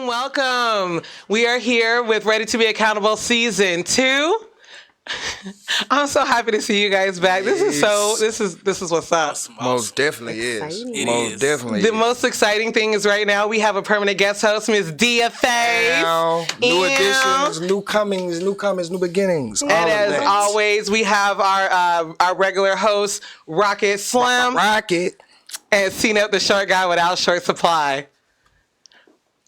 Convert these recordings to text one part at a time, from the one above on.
Welcome. We are here with Ready to Be Accountable Season 2. I'm so happy to see you guys back. This is what's up. Awesome. Most definitely is. It Most is. definitely The is. most exciting thing is right now we have a permanent guest host, Miss Dia Faith. New additions, new comings, new beginnings. And as always, we have our regular host, Rocket Slim. Rocket. And C-Note, the short guy without short supply.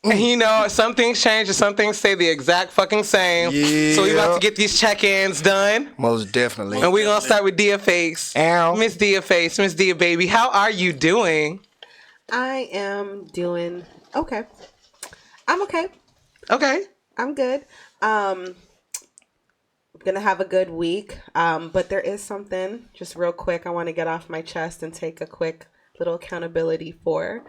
And you know, some things change and some things stay the exact fucking same. Yeah. So we about to get these check-ins done. Most definitely. And we're going to start with Dia Face. Ow. Miss Dia Face, Miss Dia Baby, how are you doing? I am doing okay. I'm okay. Okay. I'm good. Gonna have a good week. But there is something just real quick I want to get off my chest and take a quick little accountability for.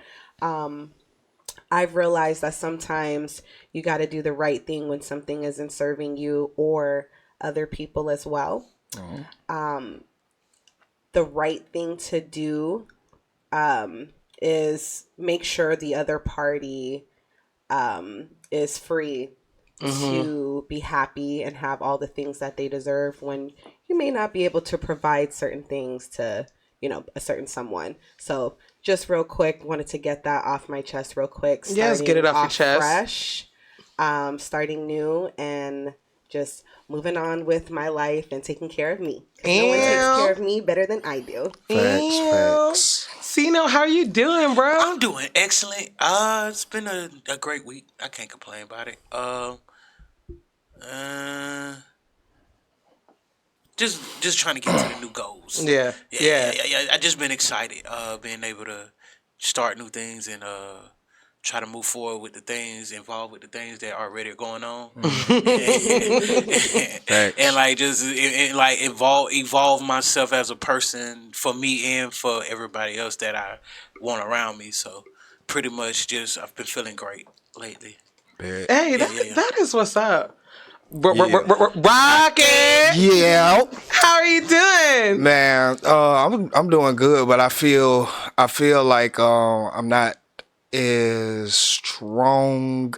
I've realized that sometimes you got to do the right thing when something isn't serving you or other people as well. The right thing to do is make sure the other party is free to be happy and have all the things that they deserve when you may not be able to provide certain things to, you know, a certain someone. So just real quick, wanted to get that off my chest real quick. Yes, get it off your chest. Fresh, starting new and just moving on with my life and taking care of me. 'Cause no one takes care of me better than I do. Facts. C-Note, how are you doing, bro? I'm doing excellent. It's been a great week. I can't complain about it. Just trying to get to the new goals. Yeah. I just been excited. Being able to start new things and try to move forward with the things involved with the things that already are going on. And like just like evolve myself as a person for me and for everybody else that I want around me. So pretty much just I've been feeling great lately. Hey, that is what's up. Rocket! Yeah. How are you doing? Man, I'm doing good, but I feel like I'm not as strong,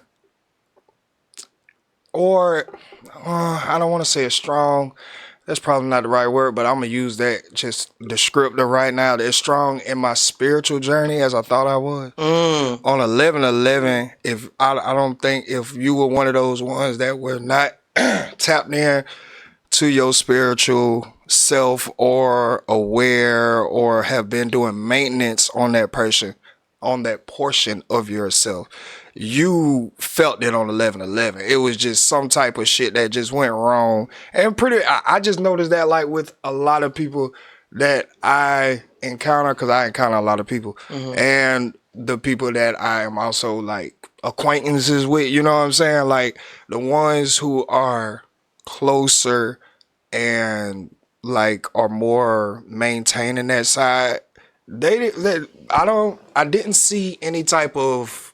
or I don't want to say as strong. That's probably not the right word, but I'm gonna use that just descriptive right now. As strong in my spiritual journey as I thought I was. On 11/11, if I don't think if you were one of those ones that were not tapped in to your spiritual self or aware or have been doing maintenance on that person, on that portion of yourself, you felt it on 11/11. It was just some type of shit that just went wrong. And I just noticed that like with a lot of people that I encounter, because I encounter a lot of people, and the people that I am also like acquaintances with, you know what I'm saying? Like the ones who are closer and like are more maintaining that side, I didn't see any type of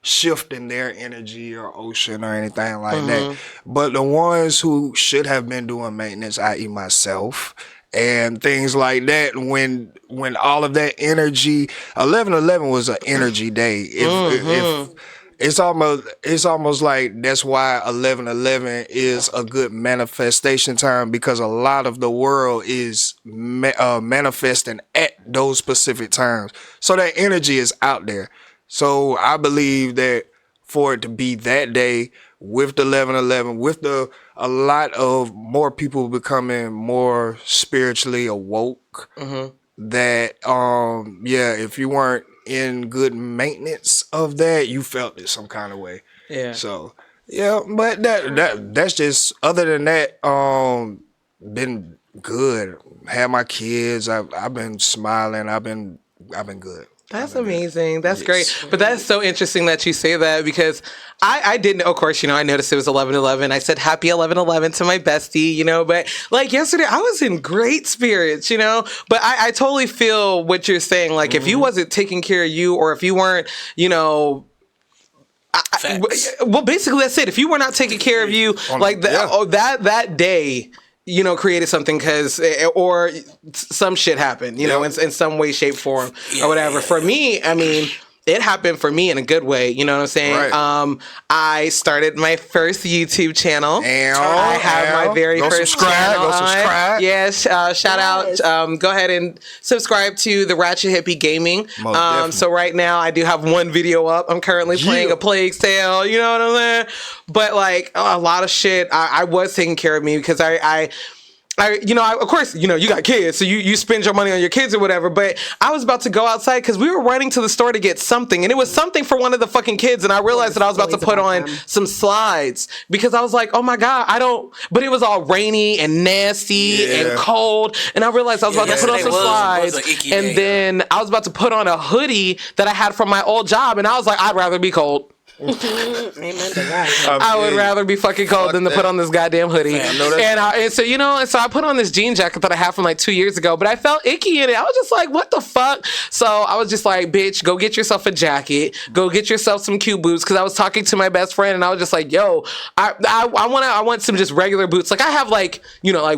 shift in their energy or ocean or anything like that. But the ones who should have been doing maintenance, i.e. myself, and things like that, when all of that energy, 11/11 was an energy day. If it's almost like that's why 11/11 is a good manifestation time, because a lot of the world is manifesting at those specific times. So that energy is out there. So I believe that for it to be that day with the 11/11, with a lot of more people becoming more spiritually awoke, that if you weren't in good maintenance of that, you felt it some kind of way. Yeah. So yeah, but that's just, other than that, been good. Had my kids. I've been smiling. I've been good. That's amazing. That's great. But that's so interesting that you say that, because I didn't, of course, you know, I noticed it was 11/11. I said happy 11/11 to my bestie, you know, but like yesterday I was in great spirits, you know, but I totally feel what you're saying. Like if you wasn't taking care of you, or if you weren't, you know, well, basically that's it. If you were not taking care of you, like that day, you know, created something or some shit happened, you know, in some way, shape, form, or whatever. For me, I mean, it happened for me in a good way. You know what I'm saying? Right. I started my first YouTube channel. I have my very first channel. Go subscribe. Yes. Shout out. Go ahead and subscribe to the Ratchet Hippie Gaming. So right now I do have one video up. I'm currently playing a Plague Tale. You know what I'm saying? But like a lot of shit, I was taking care of me because I of course, you got kids, so you spend your money on your kids or whatever, but I was about to go outside because we were running to the store to get something, and it was something for one of the fucking kids, and I realized that I was about to put on some slides because I was like, oh my God, but it was all rainy and nasty and cold, and I realized I was about to put on some slides, and then I was about to put on a hoodie that I had from my old job, and I was like, I'd rather be cold. Amen to that. I would rather be fucking cold than to put on this goddamn hoodie. And so I put on this jean jacket that I had from like 2 years ago, but I felt icky in it. I was just like, what the fuck? So I was just like, bitch, go get yourself a jacket. Go get yourself some cute boots. Because I was talking to my best friend and I was just like, yo, I want some just regular boots. Like I have like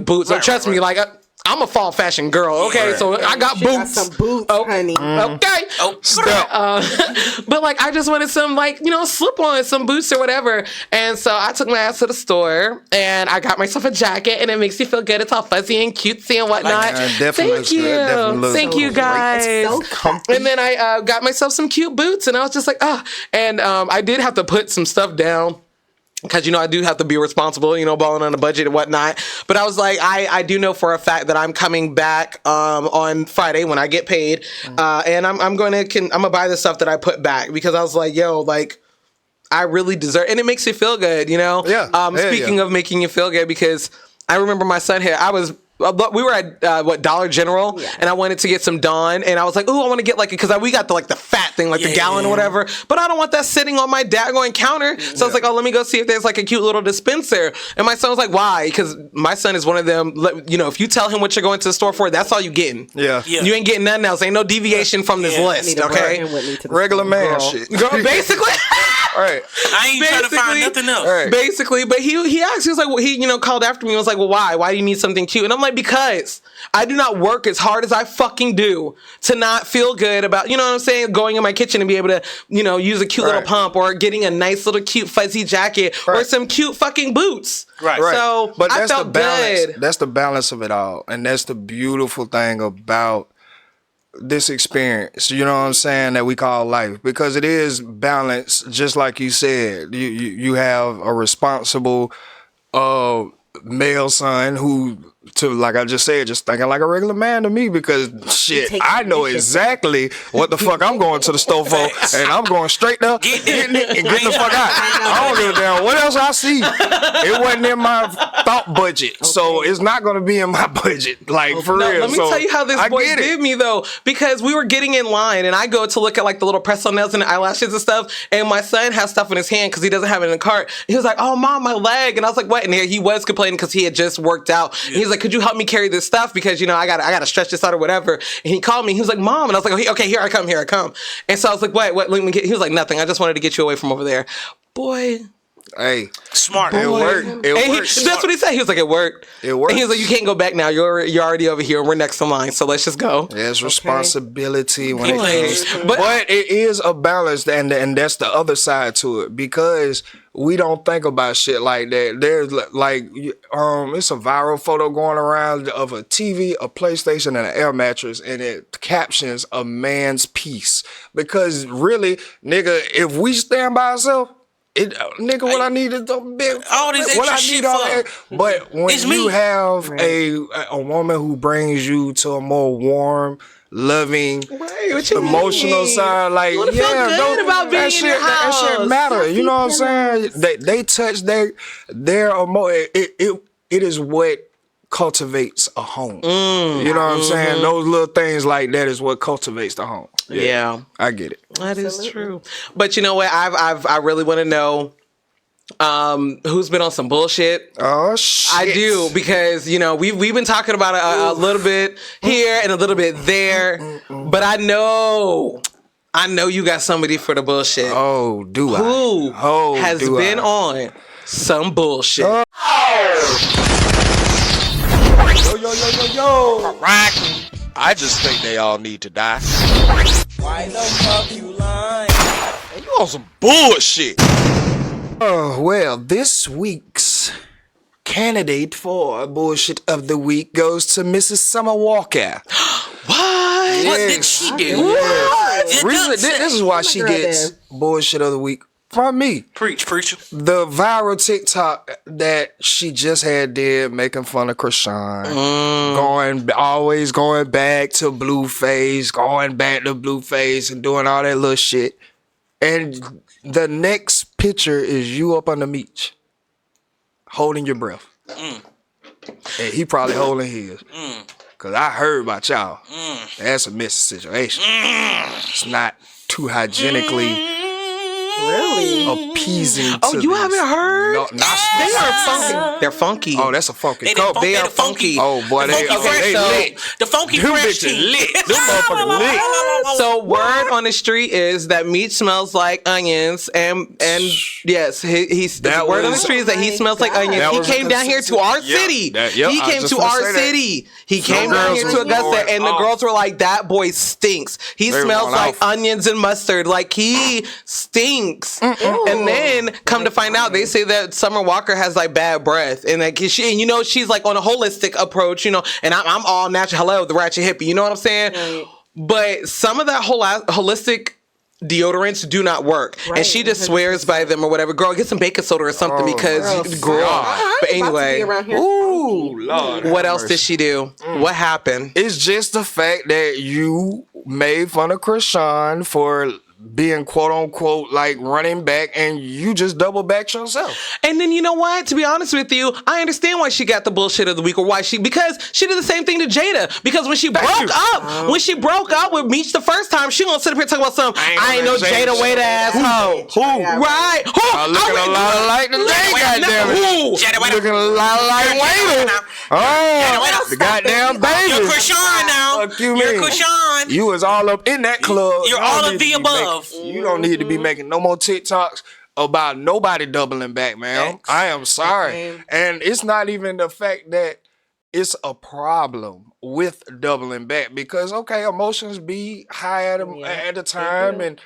boots. So trust me, like. I'm a fall fashion girl, okay? So I got boots. Got some boots, honey. Okay. But like, I just wanted some slip on some boots or whatever. And so I took my ass to the store and I got myself a jacket, and it makes you feel good. It's all fuzzy and cutesy and whatnot. Thank you. Thank you guys. It's so comfy. And then I got myself some cute boots, and I was just like, And I did have to put some stuff down. Because, I do have to be responsible, balling on a budget and whatnot. But I was like, I do know for a fact that I'm coming back on Friday when I get paid. And I'm going to buy the stuff that I put back. Because I was like, yo, like, I really deserve, and it makes you feel good, Yeah. Speaking of making you feel good, because I remember my son here, we were at Dollar General, and I wanted to get some Dawn, and I was like, "Ooh, I want to get because we got the fat thing, the gallon or whatever." But I don't want that sitting on my daggone counter. So I was like, "Oh, let me go see if there's a cute little dispenser." And my son was like, "Why?" Because my son is one of them. If you tell him what you're going to the store for, that's all you getting. Yeah. You ain't getting nothing else. Ain't no deviation from this list. Okay, regular man shit. Girl, basically. Right. I ain't trying to find nothing else. Right. Basically, but he asked, he was like, he called after me and was like, well, why? Why do you need something cute? And I'm like, because I do not work as hard as I fucking do to not feel good about, you know what I'm saying, going in my kitchen and be able to, use a cute little pump or getting a nice little cute fuzzy jacket or some cute fucking boots. Right. So but that's I felt the balance. good. That's the balance of it all. And that's the beautiful thing about this experience, you know what I'm saying, that we call life, because it is balanced. Just like you said, you have a responsible male son who, like I just said, just thinking like a regular man to me, because shit, I know exactly what the fuck I'm going to the store for, and I'm going straight there, getting it, and getting the fuck out. I don't give a damn what else I see. It wasn't in my thought budget, so it's not going to be in my budget, like for real. Let me tell you how this boy did me though, because we were getting in line, and I go to look at the little press-on nails and the eyelashes and stuff, and my son has stuff in his hand because he doesn't have it in the cart. He was like, "Oh, Mom, my leg," and I was like, "What?" And he was complaining because he had just worked out. And he's like, "Could you help me carry this stuff, because I got to stretch this out or whatever." And he called me. He was like, "Mom," and I was like, "Okay, here I come." And so I was like, "What? Let me get." He was like, "Nothing. I just wanted to get you away from over there." Boy. Hey, smart. It worked. That's what he said. He was like, "It worked." It worked. And he was like, "You can't go back now. You're already over here, and we're next in line. So let's just go." There's responsibility when it comes, but it is a balance, and that's the other side to it, because we don't think about shit like that. There's it's a viral photo going around of a TV, a PlayStation, and an air mattress, and it captions a man's piece. Because really, nigga, if we stand by ourselves, what I need is a big, all this extra shit for. But when you have a woman who brings you to a more warm, loving, emotional side, like, you feel good about being in your house. That shit matter. You know what I'm saying? They touch their it is what cultivates a home. You know what I'm saying? Those little things like that is what cultivates the home. Yeah. I get it. That is true. But you know what? I really want to know who's been on some bullshit. Oh shit. I do, because we've been talking about it a little bit here and a little bit there, but I know you got somebody for the bullshit. Oh, do I? Who has been on some bullshit? Yo. I just think they all need to die. Why the fuck you lying? on some bullshit. Oh, well, this week's candidate for bullshit of the week goes to Mrs. Summer Walker. What? What did she do? This is why she gets bullshit of the week from me. Preacher. The viral TikTok that she just did making fun of Krishan, always going back to Blueface, and doing all that little shit. And the next picture is you up on the beach, holding your breath. And he probably holding his. Cause I heard about y'all. That's a messy situation. It's not too hygienically appeasing. Oh, you haven't heard? No, they are funky. They're funky. Oh, that's a funky couple. They are funky. Oh boy, they lit. The funky Them fresh bitches tea. lit. Them motherfuckers lit. So word on the street is that Meech smells like onions, and yes, he's That word on the was- street is that he smells like onions. That He was a came down here to our city. He I came just to wanna our say that. city. He Some came down girls here was to Augusta, going and the off. girls were like, "That boy stinks. He They were smells going like off. onions and mustard. Like he stinks." And then come to find out, they say that Summer Walker has like bad breath, and like she's like on a holistic approach, and I'm all natural. Hello, the ratchet hippie. You know what I'm saying? Right. But some of that holistic deodorants do not work, Right, and she just swears by them or whatever. Girl, get some baking soda or something because girl. But anyway, Ooh, Lord. what else did she do? What happened? It's just the fact that you made fun of Krishan for being quote unquote like running back, and you just double backed yourself. And then you know what? To be honest with you, I understand why she got the bullshit of the week, or because she did the same thing to Jada. Because when she broke up with Meech the first time, she gonna sit up here talking about something. I ain't no Jada weight asshole. Who? Right? Who? Looking a lot like today, goddamn it. Who? Looking a lot like Waiter. Oh, the goddamn baby. You're Krishan now. Fuck you, You're mean? Krishan. You was all up in that club. You're You don't all of need the to be above. You don't need to be making no more TikToks about nobody doubling back, man. Thanks. I am sorry. Okay. And it's not even the fact that it's a problem with doubling back, because okay, emotions be high at the time, and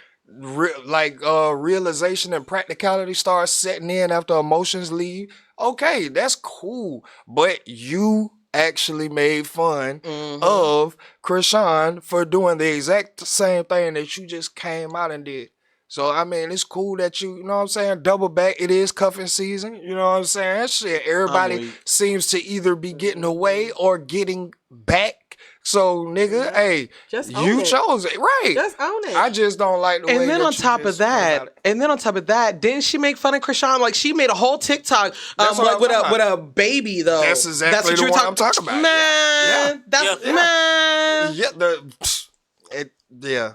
realization and practicality starts setting in after emotions leave. Okay, that's cool, but you actually made fun of Krishan for doing the exact same thing that you just came out and did. So, I mean, it's cool that you know what I'm saying, double back. It is cuffing season. You know what I'm saying? That shit, everybody seems to either be getting away or getting back. So, nigga, hey, Just own you it. chose it. Right. Just own it. I just don't like the way And then that on you top just of went about it. that, didn't she make fun of Krishan? Like she made a whole TikTok That's what I'm with talking a baby though. That's exactly the one I'm talking about. Man, man, Yeah.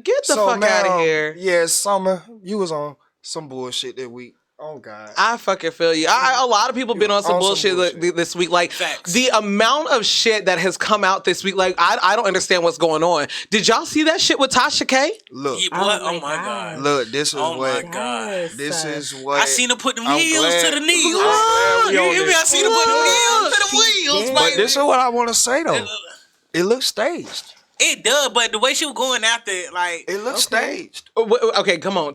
get the fuck out of here. Yeah, Summer, you was on some bullshit that week. Oh God. I fucking feel you. A lot of people been on some On some bullshit bullshit. this week. Like Facts. the amount of shit that has come out this week. Like I don't understand what's going on. Did y'all see that shit with Tasha K? Look, Yeah, what? Oh my God. look, this is Oh what my God. this is what I seen her put them I'm heels glad- to the knees. I'm glad we You on hear me? this. I seen her put them heels to the wheels. did. But Like, this is what I want to say though. It looks staged. it does, but the way she was going after it, like, It looks staged. Okay, come on.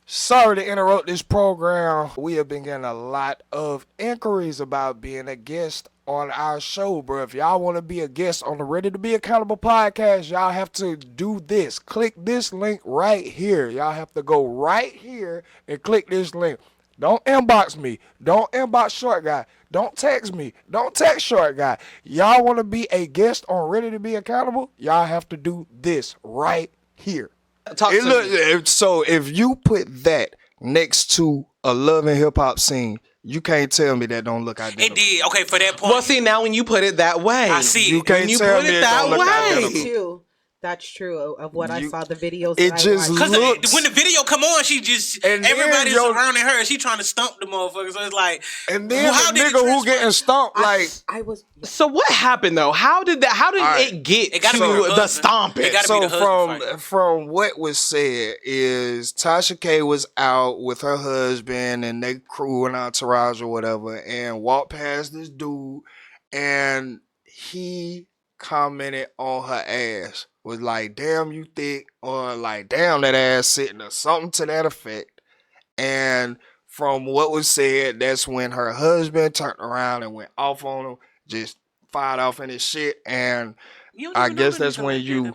Sorry to interrupt this program. We have been getting a lot of inquiries about being a guest on our show, bro. If y'all want to be a guest on the Ready to Be Accountable podcast, y'all have to do this. Click this link right here. Y'all have to go right here and click this link. Don't inbox me. Don't inbox Short Guy. Don't text me. Don't text Short Guy. Y'all want to be a guest on Ready to Be Accountable? Y'all have to do this right here. Talk to me. So if you put that next to a love and hip hop scene, you can't tell me that don't look identical. it did. Okay, for that point. Well, see, now when you put it that way, I see You it. can't when you tell put me it it that don't look way. identical. That's true of what I You- saw the videos. it that I just watched. Because looks- when the video come on, she just And then everybody's yo- surrounding her. She trying to stump the motherfucker. So it's like, And then well, how the did it nigga who transpire? getting stumped, like, I was So what happened though? How did right. it get It gotta to be her the husband. stomping? It gotta be so the husband fight. from what was said is Tasha K was out with her husband and they crew and entourage or whatever, and walked past this dude, and he commented on her ass. Was like, damn, you thick, or like, damn, that ass sitting, or something to that effect. And from what was said, that's when her husband turned around and went off on him, just fired off in his shit. And I guess that's when you.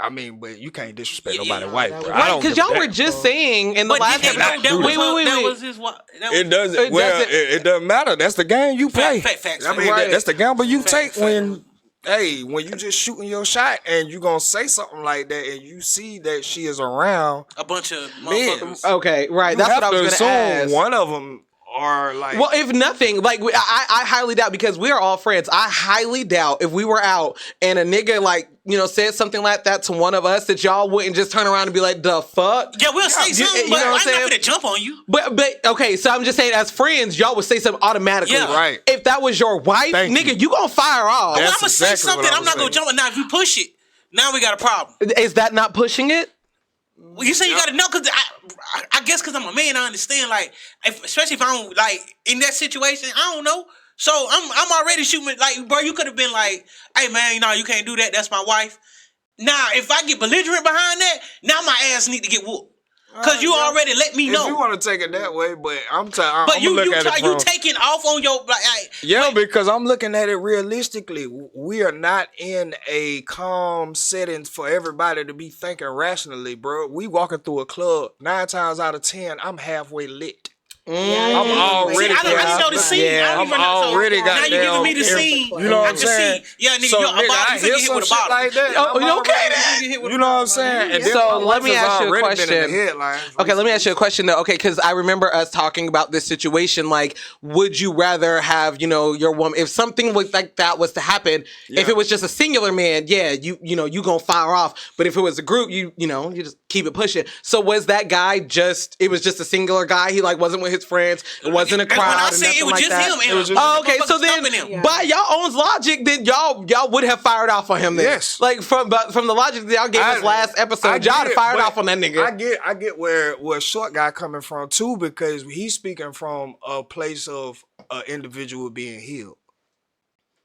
I mean, but you can't disrespect nobody's wife, bro. Right, because y'all were just saying in the last episode. Wait. That was his wife. It doesn't. It doesn't matter. That's the game you play. Facts. I mean, that's the gamble you take when. Hey, when you just shooting your shot and you gonna say something like that and you see that she is around a bunch of motherfuckers. Okay, right. That's what I was gonna ask. One of them are like. Well, if nothing, like I highly doubt, because we are all friends. I highly doubt if we were out and a nigga like said something like that to one of us, that y'all wouldn't just turn around and be like, "The fuck." Yeah, we'll say something, but I'm not gonna jump on you. But okay, so I'm just saying, as friends, y'all would say something automatically. Yeah. Right. If that was your wife, nigga, you gonna fire off. I'm gonna say something. I'm not gonna jump on. Now, if you push it, now we got a problem. Is that not pushing it? Well, you say you gotta know, because I guess because I'm a man, I understand. Like, especially if I don't like in that situation, I don't know. So I'm already shooting. Like, bro, you could have been like, "Hey, man, you can't do that. That's my wife." Now, if I get belligerent behind that, now my ass need to get whooped. Because you already let me know. If you want to take it that way, but I'm you taking off on your because I'm looking at it realistically. We are not in a calm setting for everybody to be thinking rationally, bro. We walking through a club, 9 times out of 10, I'm halfway lit. I'm already. I didn't know the scene. Yeah, I'm already got. Now you giving me the scene. You know what I'm saying? Yeah, nigga, so, I hear some shit like that. Okay, then. You know what I'm saying? And so let me ask you a question. Okay, let me ask you a question though. Okay, because I remember us talking about this situation. Like, would you rather have your woman, if something like that was to happen? If it was just a singular man, you gonna fire off. But if it was a group, you just keep it pushing. So was that guy it was just a singular guy? He like wasn't with his friends. It wasn't a crowd. When I say it was just him. Okay, so then by y'all own logic, then y'all would have fired off on him then. Yes. Like from the logic that y'all gave us last episode, y'all had fired off on that nigga. I get where short guy coming from too, because he's speaking from a place of an individual being healed.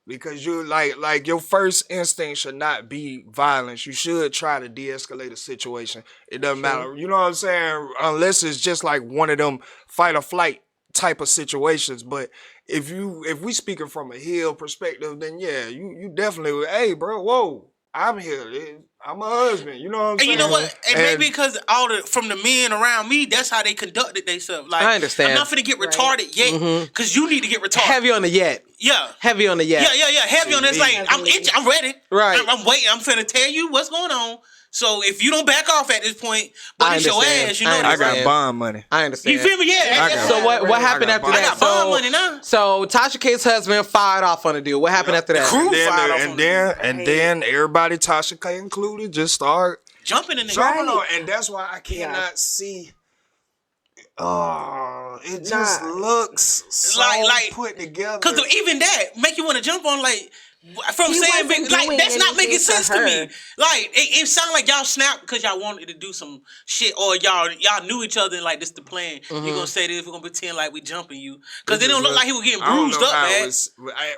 Because you like your first instinct should not be violence. You should try to de-escalate a situation. It doesn't matter. You know what I'm saying? Unless it's just like one of them fight or flight type of situations. But if we speaking from a healed perspective, then you definitely, hey bro, whoa, I'm here. I'm a husband. You know what I'm saying? And you know what? And maybe because from the men around me, that's how they conducted themselves. Like, I understand. I'm not finna get retarded yet, because you need to get retarded. Heavy on the yet. Yeah. Heavy on the yet. Yeah. Heavy on this. Like, I'm itching. I'm ready. Right. I'm waiting. I'm finna tell you what's going on. So if you don't back off at this point, but it's your ass, I got bond money. I understand. You feel me? Yeah. So what happened after that? I got bond money now. So Tasha K's husband fired off on the deal. What happened after that? The crew fired off on the deal. And then everybody, Tasha K included, just start jumping in the on. And that's why I cannot see. Oh, it just looks so like put together. Because even that make you want to jump on, like, from saying like that's not making sense to me. Like it sounds like y'all snapped because y'all wanted to do some shit, or y'all knew each other and like this the plan. You're gonna say this, we're gonna pretend like we jumping you, because it don't look like he was getting bruised up, man.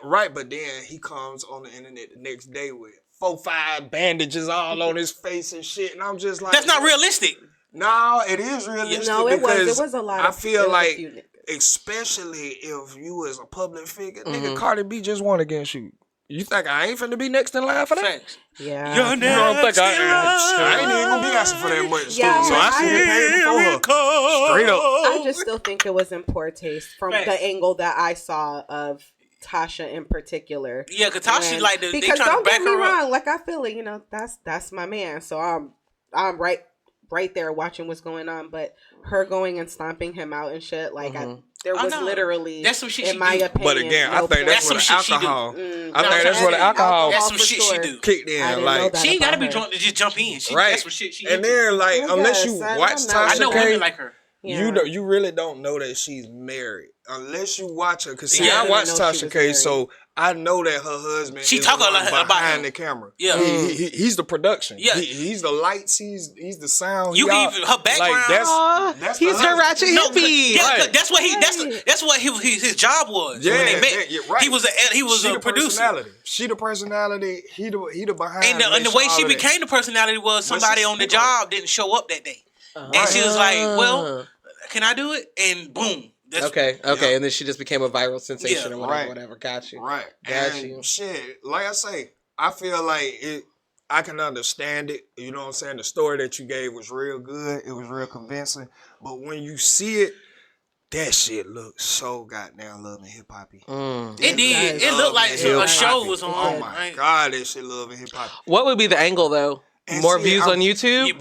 Right, but then he comes on the internet the next day with 4-5 bandages all on his face and shit, and I'm just like, that's not realistic. No, it is realistic. No, it was. It was a lot. I feel like, especially if you as a public figure, nigga, Cardi B just won against you. You think I ain't finna be next in line for that? Thanks. Yeah. You're next in line. I ain't even gonna be asking for that much. Yeah, so I should get paid before her. Straight up. I just still think it was in poor taste from the angle that I saw of Tasha in particular. Yeah, because Tasha like they because trying to back her up. don't get me wrong, like I feel like that's my man. So I'm right there watching what's going on, but her going and stomping him out and shit, like there was literally, that's some shit in my opinion. But again, I think that's what the alcohol. I think that's what the alcohol. That's some shit she do. Kicked in, like she ain't gotta be drunk to just jump in. That's what shit she. And then like unless you watch Tasha, I know women like her. You really don't know that she's married unless you watch her. Cause see, I watch Tasha K, so I know that her husband. She is talk the one a lot about behind him. the camera. Yeah. He's the production. Yeah. He's the lights. He's the sound. You can even her background. Like, that's He's the her husband. ratchet hippie. Yeah, Right. that's what that's what his job was. Yeah, when they met. yeah, right. He was She a the producer. personality. She the personality. He the behind. And the way she became the personality was somebody on the job didn't show up that day, and she was like, "Well, can I do it?" And boom. Okay, and then she just became a viral sensation or whatever. Got you. Right. Got and you. Shit, like I say, I feel like I can understand it. You know what I'm saying? The story that you gave was real good. It was real convincing. But when you see it, that shit looks so goddamn Love and Hip Hoppy. It did. It looked like a show was on. Oh my God, that shit Love and Hip Hoppy. What would be the angle though? And More see, views on YouTube?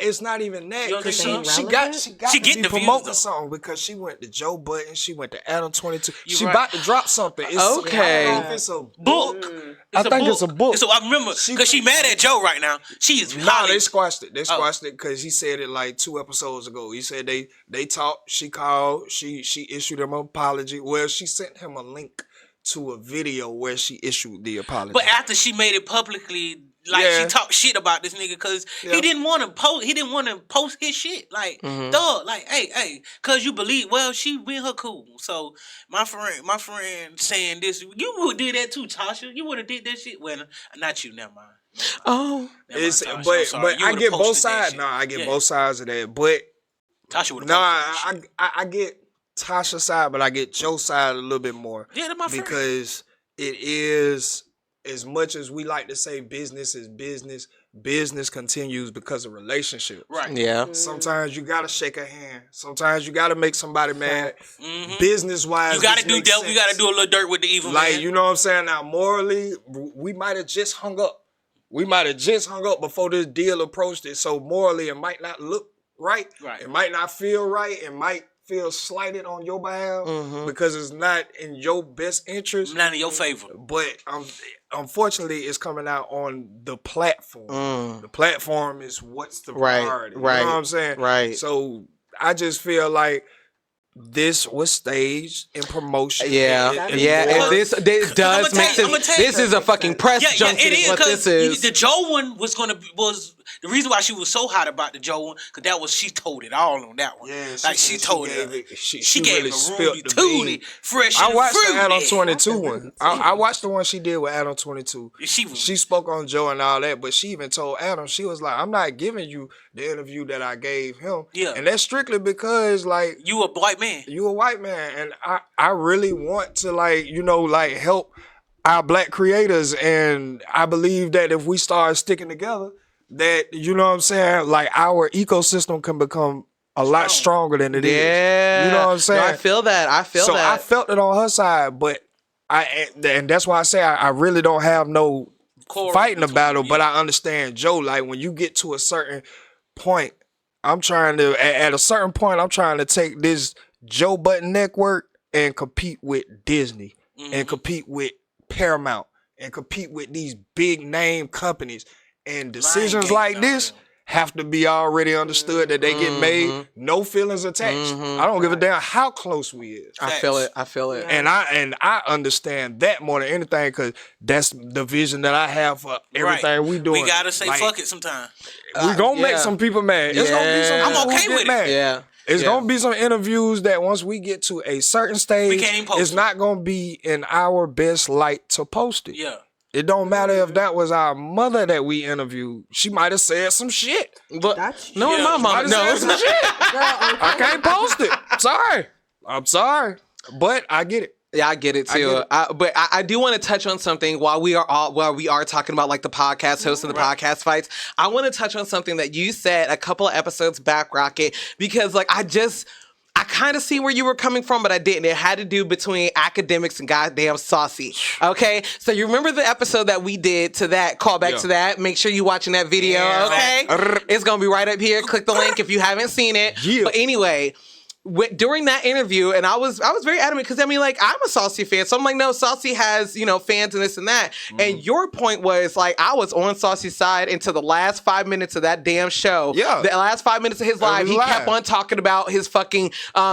It's not even that. You Because don't she think got She to getting be the views, promoting though. something because she went to Joe Budden. She went to Adam 22. You She right. about to drop something. It's, Okay. I don't know if it's a Book. I think it's a book. So I remember because she mad at Joe right now. She is No, they squashed it. They squashed it because he said it like 2 episodes ago. He said they talked. She called. She issued him an apology. Well, she sent him a link to a video where she issued the apology. But after she made it publicly, like she talked shit about this nigga because he didn't want to post. He didn't want to post his shit. Like, dog, like, hey, cause you believe. Well, she with her cool. So my friend saying this, you would do that too, Tasha. You would have did that shit. Well, not you. Never mind. Oh, Never mind, it's Tasha, I'm but sorry. You I would've get both posted that sides. shit. No, I get Yeah. both sides of that. But Tasha would have. no, posted that shit. I get Tasha's side, but I get Joe's side a little bit more. Yeah, that's my friend. Because it is, as much as we like to say business is business, business continues because of relationship. Right. yeah. Sometimes you gotta shake a hand. Sometimes you gotta make somebody mad. Business wise, You gotta do that. You gotta do a little dirt with the evil like man. you know what I'm saying. Now morally, we might have just hung up. We might have just hung up before this deal approached it. So morally, it might not look right. Right. It might not feel right. It might feel slighted on your behalf because it's not in your best interest. Not in your favor. But unfortunately, it's coming out on the platform. The platform is what's the priority. Right. You know what I'm saying? Right. So I just feel like this was staged in promotion. Yeah, and this does make sense. This is a fucking press junket. It is what this is. The Joe one was the reason why she was so hot about the Joe one because she told it all on that one. Yeah, she told it. She gave really it a spilled room the tootie, bean. fresh. I and watched the fruity. Adam 22 one. I watched the one she did with Adam 22. She spoke on Joe and all that, but she even told Adam, she was like, I'm not giving you the interview that I gave him. Yeah. And that's strictly because, like, You a white man. you a white man. And I really want to, like, you know, like, help our black creators. And I believe that if we start sticking together, that, you know what I'm saying, like, our ecosystem can become a lot stronger than it is. Yeah, You know what I'm saying? No, I feel that. I felt it on her side, but and that's why I say I really don't have no fighting the battle, but I understand Joe. Like, when you get to a certain point, at a certain point, I'm trying to take this Joe Budden network and compete with Disney and compete with Paramount and compete with these big name companies. And decisions like this have to be already understood that they get made, no feelings attached. I don't give a damn how close we is. I feel it. And I understand that more than anything because that's the vision that I have for everything we doing. We gotta say like, fuck it sometimes. We gonna make some people mad. It's gonna be some Yeah. people I'm okay who get with it. mad. Yeah. It's gonna be some interviews that once we get to a certain stage, can't even post it's it. not gonna be in our best light to post it. Yeah. It don't matter if that was our mother that we interviewed. She might have said some shit. But That's no, true. my mom. Might have said No, some shit. I can't post it. I'm sorry. But I get it. yeah, I get it too. But I do want to touch on something while we are talking about like the podcast hosts and the podcast fights. I want to touch on something that you said a couple of episodes back, Rocket, because like I kind of see where you were coming from, but I didn't. It had to do between academics and goddamn saucy. Okay? So you remember the episode that we did to that, call back to that. Make sure you're watching that video, okay? It's going to be right up here. Click the link if you haven't seen it. Yeah. But anyway, during that interview, and I was very adamant because I mean, like, I'm a Saucy fan, so I'm like, no, Saucy has, you know, fans and this and that. And your point was like, I was on Saucy's side until the last 5 minutes of that damn show. Yeah, the last 5 minutes of his live, he kept on talking about his fucking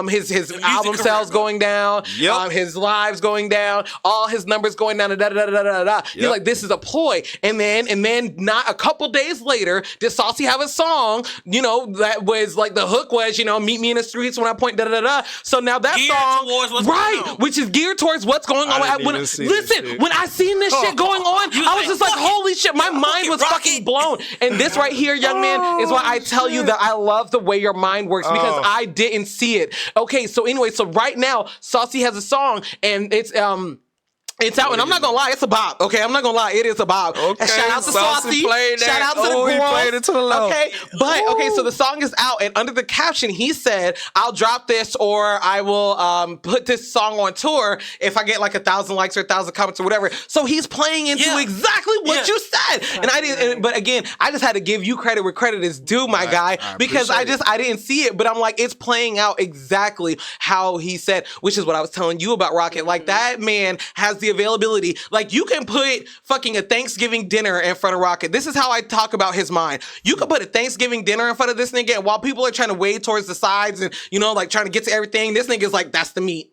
his album sales going down, his lives going down, all his numbers going down, da da da da da da. He's like, this is a ploy. And then not a couple days later, did Saucy have a song, you know, that was like the hook was, you know, meet me in the streets when I point da da da da. So now that geared song, towards what's going on. which is geared towards what's going on. When I seen this shit going on, I was just like, holy shit, my mind was fucking blown. And this right here, young man, is why I tell you that I love the way your mind works because I didn't see it. Okay, so anyway, so right now, Saucy has a song and it's out, and I'm not gonna lie, it's a bop. Okay, I'm not gonna lie, it is a bop. Okay, shout out to Saucy. Shout out to the girls. He played it to the low. Okay, but okay, so the song is out, and under the caption, he said, "I'll drop this, or I will put this song on tour if I get like 1,000 likes or 1,000 comments or whatever." So he's playing into exactly what you said, and I didn't. But again, I just had to give you credit where credit is due, my guy, because I didn't see it, but I'm like, it's playing out exactly how he said, which is what I was telling you about Rocket. Like that man has the availability. Like you can put fucking a Thanksgiving dinner in front of Rocket. This is how I talk about his mind. You can put a Thanksgiving dinner in front of this nigga, and while people are trying to wade towards the sides and, you know, like trying to get to everything, this nigga's like, that's the meat.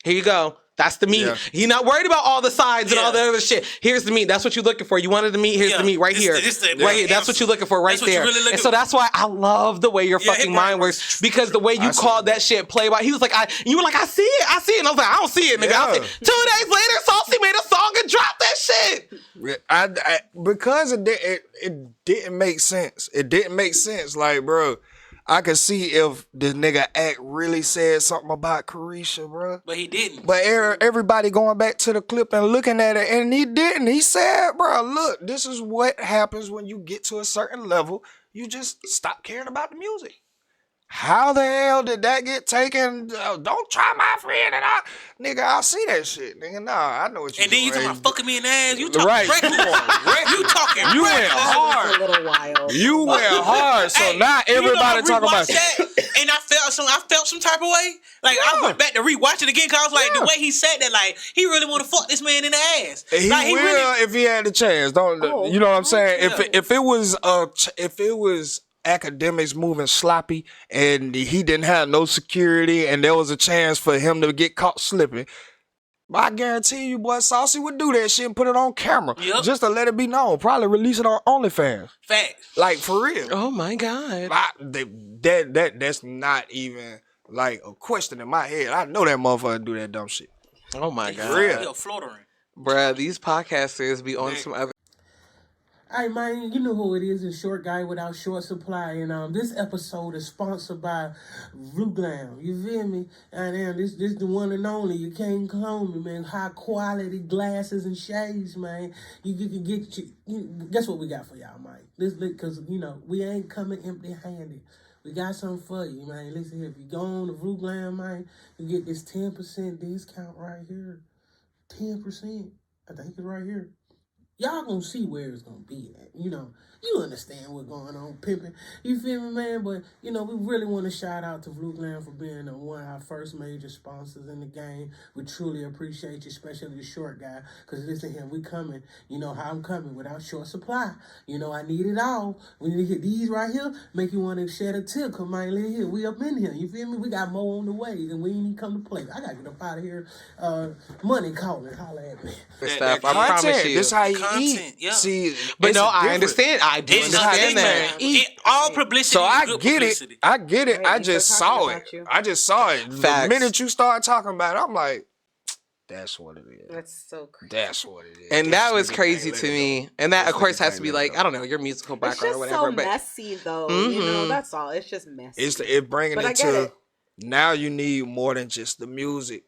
Here you go. That's the meat. Yeah. He's not worried about all the sides and all the other shit. Here's the meat. That's what you're looking for. You wanted the meat. Here's the meat right here. Right here. That's what you're looking for right there. Really and so that's why I love the way your fucking mind works, because the way you called that shit play by. He was like, you were like, I see it. I see it. And I was like, I don't see it, nigga. Yeah. 2 days later, Saucy made a song and dropped that shit. Because it didn't make sense. It didn't make sense. Like, bro, I could see if this nigga act really said something about Carisha, bro. But he didn't. But everybody going back to the clip and looking at it, and he didn't. He said, bro, look, this is what happens when you get to a certain level. You just stop caring about the music. How the hell did that get taken? Don't try my friend. And nigga, I'll see that shit. Nigga, nah, I know what you doing. And then you talking about fucking me in the ass. You talking You talking You went hard. A little wild. You went hard. So now everybody talking about that. And I felt some type of way. Like I went back to rewatch it again because I was like, the way he said that, like he really want to fuck this man in the ass. He like, will really, if he had the chance. You know what I'm saying? If it was academics moving sloppy and he didn't have no security and there was a chance for him to get caught slipping, I guarantee you, boy, Saucy would do that shit and put it on camera just to let it be known. Probably release it on OnlyFans. Facts. Like, for real. Oh, my God. That's not even, like, a question in my head. I know that motherfucker do that dumb shit. Oh, my God. For real. Yo, floatering. Bruh, these podcasters be on some other... Hey man, you know who it is, a short guy without short supply, and this episode is sponsored by Glam. You feel me? And this the one and only. You can't clone me, man. High quality glasses and shades, man. You can get guess what we got for y'all, man? This because we ain't coming empty handed. We got something for you, man. Listen here, if you go on the Glam, man, you get this 10% discount right here. 10%. I think it's right here. Y'all gonna see where it's gonna be at. You understand what's going on, pimping. You feel me, man? But, we really want to shout out to Glam for being one of our first major sponsors in the game. We truly appreciate you, especially the short guy. Because listen here, we coming. You know how I'm coming without short supply. I need it all. We need to hit these right here, make you want to shed a tear. Come on, live here. We up in here. You feel me? We got more on the way, and we ain't even come to play. I got to get up out of here. Money calling. Holla at me. Stuff. I promise you. This how you eat. Yeah. See, but no, I understand. I do understand that. All publicity. So I get it. I get it. I just saw it. The minute you start talking about it, I'm like, that's what it is. That's so crazy. That's what it is. And that was crazy to me. And that, of course, has to be like, I don't know, your musical background or whatever. It's just so messy, though. That's all. It's just messy. It bringing it to now. You need more than just the music.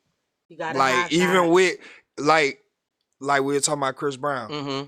You gotta like have even that. with like we were talking about Chris Brown. Mm-hmm.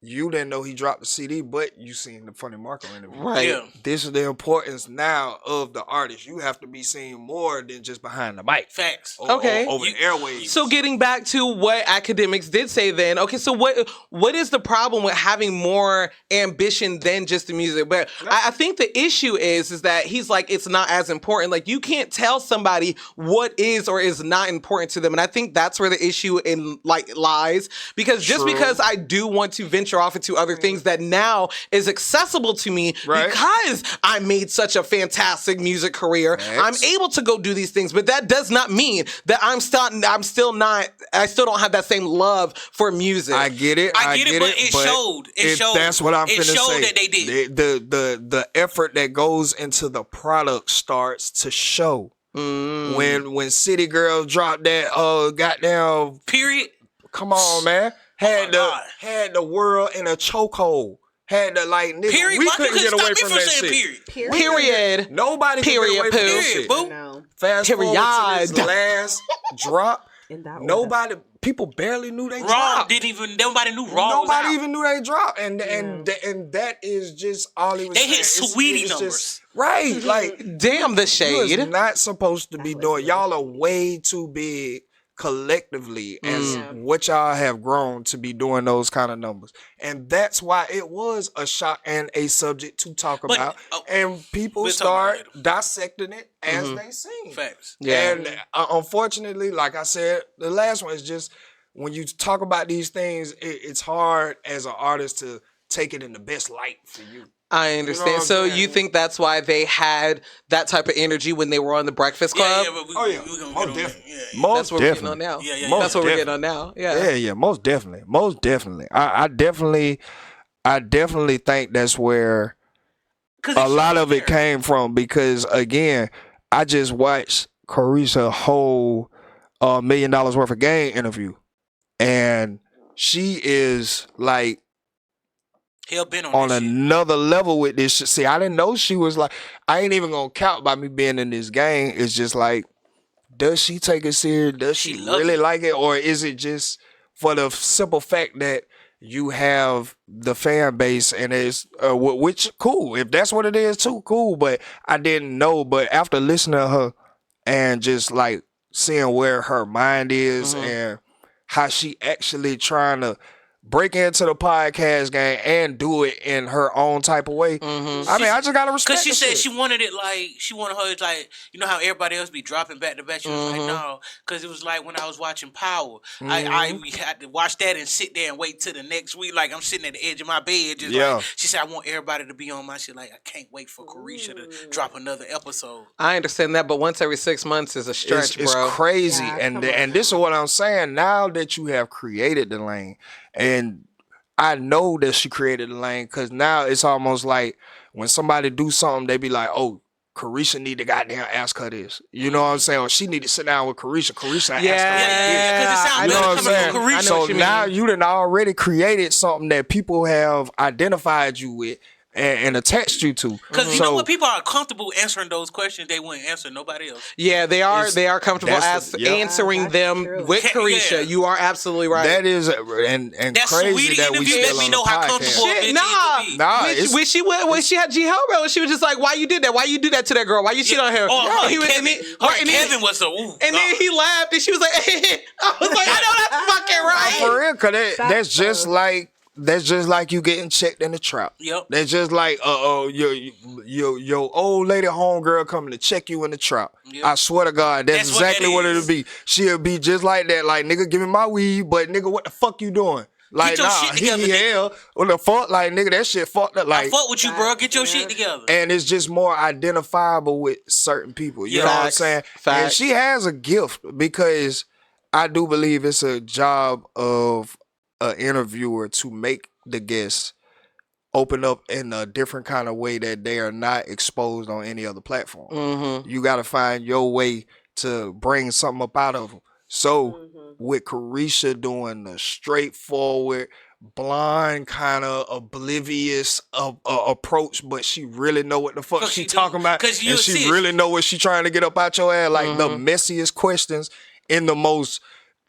You didn't know he dropped the CD, but you seen the Funny Marco interview. Right. Yeah. This is the importance now of the artist. You have to be seen more than just behind the mic. Facts. Okay. Over the airwaves. So getting back to what academics did say then, okay, so what is the problem with having more ambition than just the music? But I think the issue is that he's like, it's not as important. Like, you can't tell somebody what is or is not important to them. And I think that's where the issue lies. Because just because I do want to venture off into other things that now is accessible to me because I made such a fantastic music career, I'm able to go do these things. But that does not mean that I still don't have that same love for music. I get it, but it showed. It showed. That's what I'm finna say. It showed that they did. The effort that goes into the product starts to show. When City Girls dropped that goddamn period. Come on, man. Had the world in a chokehold. Had the nigga, period. we couldn't get away from that shit. Period. Nobody could get away from that shit. Boo. Fast forward to this last drop. Nobody, people barely knew they Raw dropped. nobody knew Raw. Nobody even knew they dropped, and that is just all he was They saying. hit sweetie numbers. Just, right, like damn the shade. you is not supposed to be doing. Y'all are way too big collectively as what y'all have grown to be doing those kind of numbers, and that's why it was a shock and a subject to talk about, and people start dissecting it as they sing. Facts. Yeah. And unfortunately, like I said, the last one is just when you talk about these things, it's hard as an artist to take it in the best light for you. I understand. You know what So I'm saying? you think that's why they had that type of energy when they were on the Breakfast Club? Yeah, but Oh yeah, most definitely. That's what we're getting on now. That's what we're getting on now. Yeah, most definitely. I definitely think that's where a lot of it came from, because again, I just watched Carisha whole $1 million worth of game interview, and she is like on another level with this shit. See, I didn't know she was like, I ain't even gonna count by me being in this game. It's just like, does she take it serious? Does she really like it? Or is it just for the simple fact that you have the fan base and it's, which cool. If that's what it is too, cool. But I didn't know. But after listening to her and just like seeing where her mind is and how she actually trying to break into the podcast game and do it in her own type of way. I mean, I just gotta respect. Because she said she wanted it she wanted her you know how everybody else be dropping back to back. She was like, no, because it was like when I was watching Power, I had to watch that and sit there and wait till the next week. Like I'm sitting at the edge of my bed, just like she said, I want everybody to be on my shit. Like I can't wait for Carisha to drop another episode. I understand that, but once every 6 months is a stretch, it's bro. crazy, and this is what I'm saying. Now that you have created the lane. And I know that she created the lane, because now it's almost like when somebody do something, they be like, oh, Carisha need to goddamn ask her this. You know what I'm saying? Or she need to sit down with Carisha. Carisha ask her because you know what I'm saying? Carisha. So now you done already created something that people have identified you with and attached you to. Because you know what? People are comfortable answering those questions. They wouldn't answer nobody else. Yeah, they are comfortable answering them with Carisha. Yeah. You are absolutely right. That is and that crazy that we still let me on know the how podcast. comfortable When she had G Herbo, she was just like, "Why you did that? Why you do that to that girl? Why you cheat on her?" Kevin was then he laughed and she was like, "I was like, I know that's fucking right." For real, because that's just like you getting checked in the trap. Yep. That's just like your old lady homegirl coming to check you in the trap. Yep. I swear to God, that's exactly what it'll be. She'll be just like that. Like, nigga, give me my weed, but nigga, what the fuck you doing? Like, get your shit together, what the fuck? Like, nigga, that shit fucked up. Like, I fuck with you, bro. Get your shit together. And it's just more identifiable with certain people. You know what I'm saying? And she has a gift, because I do believe it's a job of an interviewer to make the guests open up in a different kind of way that they are not exposed on any other platform. You got to find your way to bring something up out of them. So with Carisha doing the straightforward, blind, kind of oblivious approach, but she really know what the fuck she talking about, and she really know what she trying to get up out your ass. Like the messiest questions in the most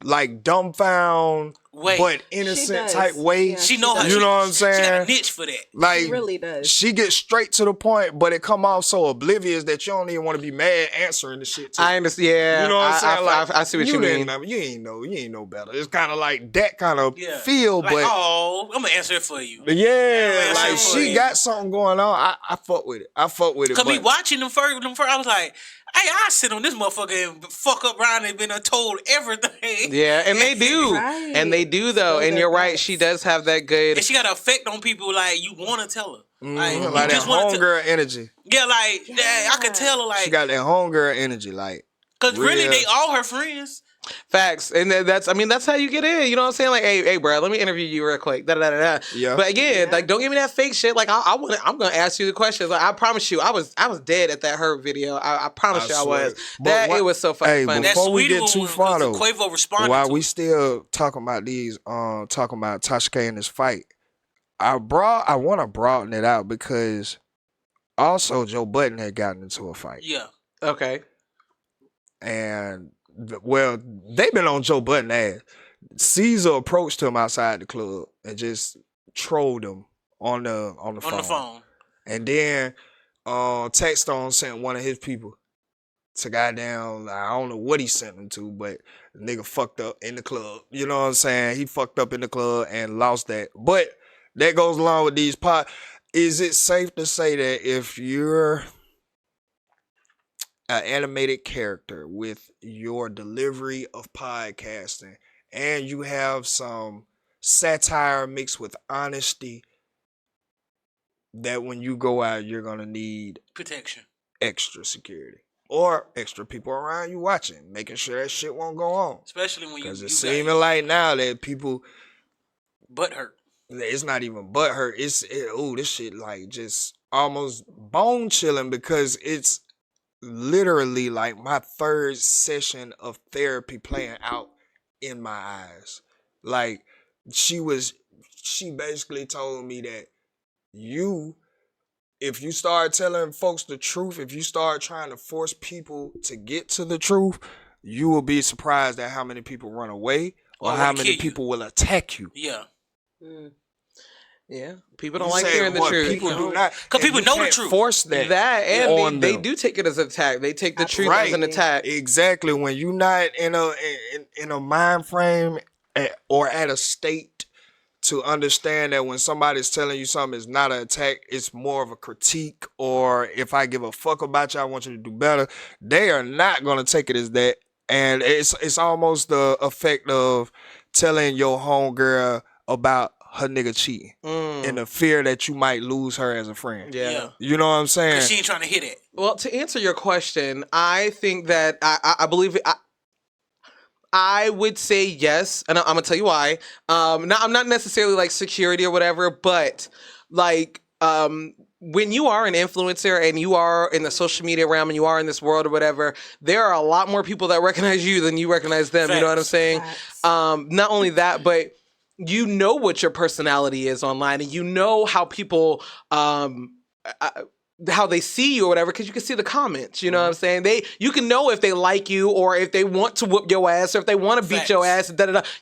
like dumbfound, but innocent does. type way. Yeah, She know how. You know what I'm saying? She got a niche for that. Like, She really does. She gets straight to the point, but it come off so oblivious that you don't even want to be mad answering the shit. I understand. Yeah, you know what I'm saying? I see what you mean. You ain't know better. It's kind of like that kind of feel, Like, but oh, I'm gonna answer it for you. yeah, like answer it for she you. got something going on. I fuck with it. Cause me but- watching them first, I was like, hey, I sit on this motherfucker and fuck up around and been told everything. Yeah, and they do. Right. And they do though. Spill And their you're right, guts. she does have that good. And she got an effect on people like you want to tell her. Like, you like that just want to homegirl energy. yeah, like I could tell her like She got that homegirl energy, like. because really real. they all her friends. Facts, and that's how you get in. You know what I'm saying? Like, hey, bro, let me interview you real quick. Da da da da. Yeah. But again, like, don't give me that fake shit. Like, I'm gonna ask you the questions. Like, I promise you, I was dead at that Hurt video. I promise you, I swear. was. But It was so fucking hey, funny. That Before we sweetie get too one far, was though, Quavo responded while to we it. still talking about these, talking about Tasha K and this fight, I want to broaden it out because also Joe Budden had gotten into a fight. Yeah. Okay. And they've been on Joe Budden ass. Caesar approached him outside the club and just trolled him on the phone. On the phone. And then Textone sent one of his people to goddamn, I don't know what he sent him to, but the nigga fucked up in the club. You know what I'm saying? He fucked up in the club and lost that. But that goes along with these Is it safe to say that if you're an animated character with your delivery of podcasting and you have some satire mixed with honesty, that when you go out, you're going to need Protection. extra security or extra people around you watching, making sure that shit won't go on? Especially when you Because it's got seeming like now that people, butt hurt. it's not even butt hurt. This shit like just almost bone chilling because it's literally like my third session of therapy playing out in my eyes. Like she basically told me that if you start telling folks the truth, if you start trying to force people to get to the truth, you will be surprised at how many people run away or how many people will attack you. Yeah. Yeah, people don't like hearing the truth. People do not, because people know the truth. Force that. And they do take it as an attack. They take the truth as an attack. Exactly. When you're not in a mind frame or at a state to understand that when somebody's telling you something is not an attack, it's more of a critique, or if I give a fuck about you, I want you to do better. They are not gonna take it as that, and it's almost the effect of telling your homegirl about her nigga cheating in the fear that you might lose her as a friend. Yeah. You know what I'm saying? Because she ain't trying to hit it. Well, to answer your question, I think that I believe it. I would say yes, and I'm gonna tell you why. I'm not necessarily like security or whatever, but like when you are an influencer and you are in the social media realm and you are in this world or whatever, there are a lot more people that recognize you than you recognize them. Facts. You know what I'm saying? Not only that, but you know what your personality is online, and you know how people how they see you or whatever, because you can see the comments. You know what I'm saying? You can know if they like you or if they want to whoop your ass or if they want to beat your ass.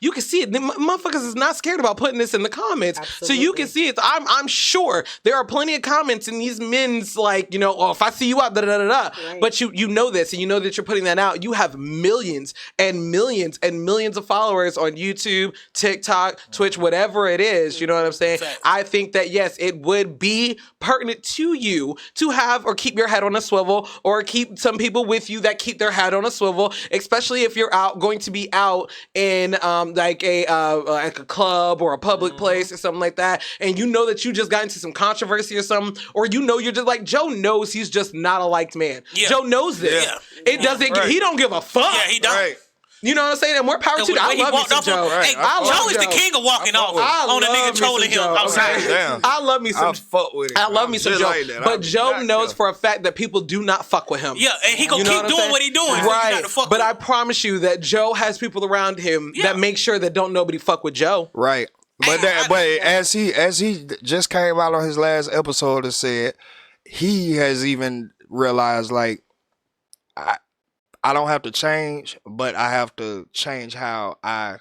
You can see it. The motherfuckers is not scared about putting this in the comments, so you can see it. I'm sure there are plenty of comments in these men's like, you know, oh, if I see you out, right. But you know this, and you know that you're putting that out. You have millions and millions and millions of followers on YouTube, TikTok, Twitch, whatever it is. You know what I'm saying? Facts. I think that yes, it would be pertinent to you to have or keep your head on a swivel, or keep some people with you that keep their head on a swivel, especially if you're going to be out in like a club or a public place or something like that, and you know that you just got into some controversy or something, or you know you're just like, Joe knows he's just not a liked man. Yeah. Joe knows this. Yeah. It doesn't. Right. He don't give a fuck. Yeah, he don't. Right. You know what I'm saying? And more power to you. I love me some Joe. Hey, Joe is the king of walking off on a nigga trolling him outside. Damn. I love me some. I fuck with it. I love me some just Joe, like that. but Joe knows for a fact that people do not fuck with him. Yeah, and he gonna keep doing what he doing. Right, But but I promise you that Joe has people around him that make sure that don't nobody fuck with Joe. Right. But as he just came out on his last episode and said, he has even realized, like, I don't have to change, but I have to change how I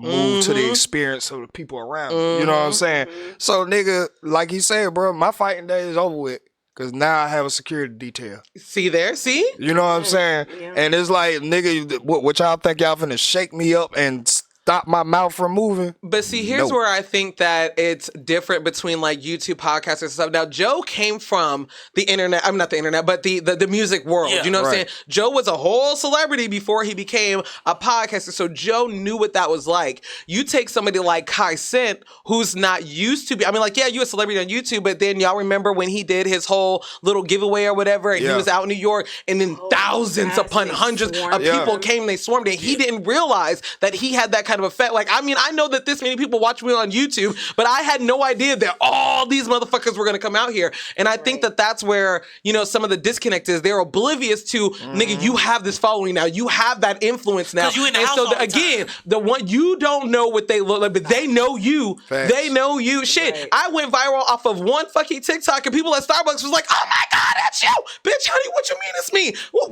move to the experience of the people around me. You know what I'm saying? So, nigga, like he said, bro, my fighting day is over with. Because now I have a security detail. See there? See? You know what I'm saying? Yeah. And it's like, nigga, what y'all think y'all finna shake me up and stop my mouth from moving? But see, here's No. where I think that it's different between like YouTube podcasts and stuff. Now, Joe came from the internet. I'm not the internet, but the music world. Yeah. You know what I'm Right. saying? Joe was a whole celebrity before he became a podcaster. So Joe knew what that was like. You take somebody like Kai Cent, who's not used to be, I mean, like, yeah, you a celebrity on YouTube, but then y'all remember when he did his whole little giveaway or whatever, and he Yeah. was out in New York, and then thousands yes, upon they hundreds swarmed of him. people came, they swarmed, and he didn't realize that he had that kind of effect. Like, I mean, I know that this many people watch me on YouTube, but I had no idea that all these motherfuckers were going to come out here. And I think that that's where, you know, some of the disconnect is. They're oblivious to, nigga, you have this following now. You have that influence now. 'Cause you in the and house so, all the again, time. the one, you don't know what they look like, but they know you. Facts. They know you. Shit, Right. I went viral off of one fucking TikTok, and people at Starbucks was like, oh my God, that's you. Bitch, honey, what you mean it's me? Well,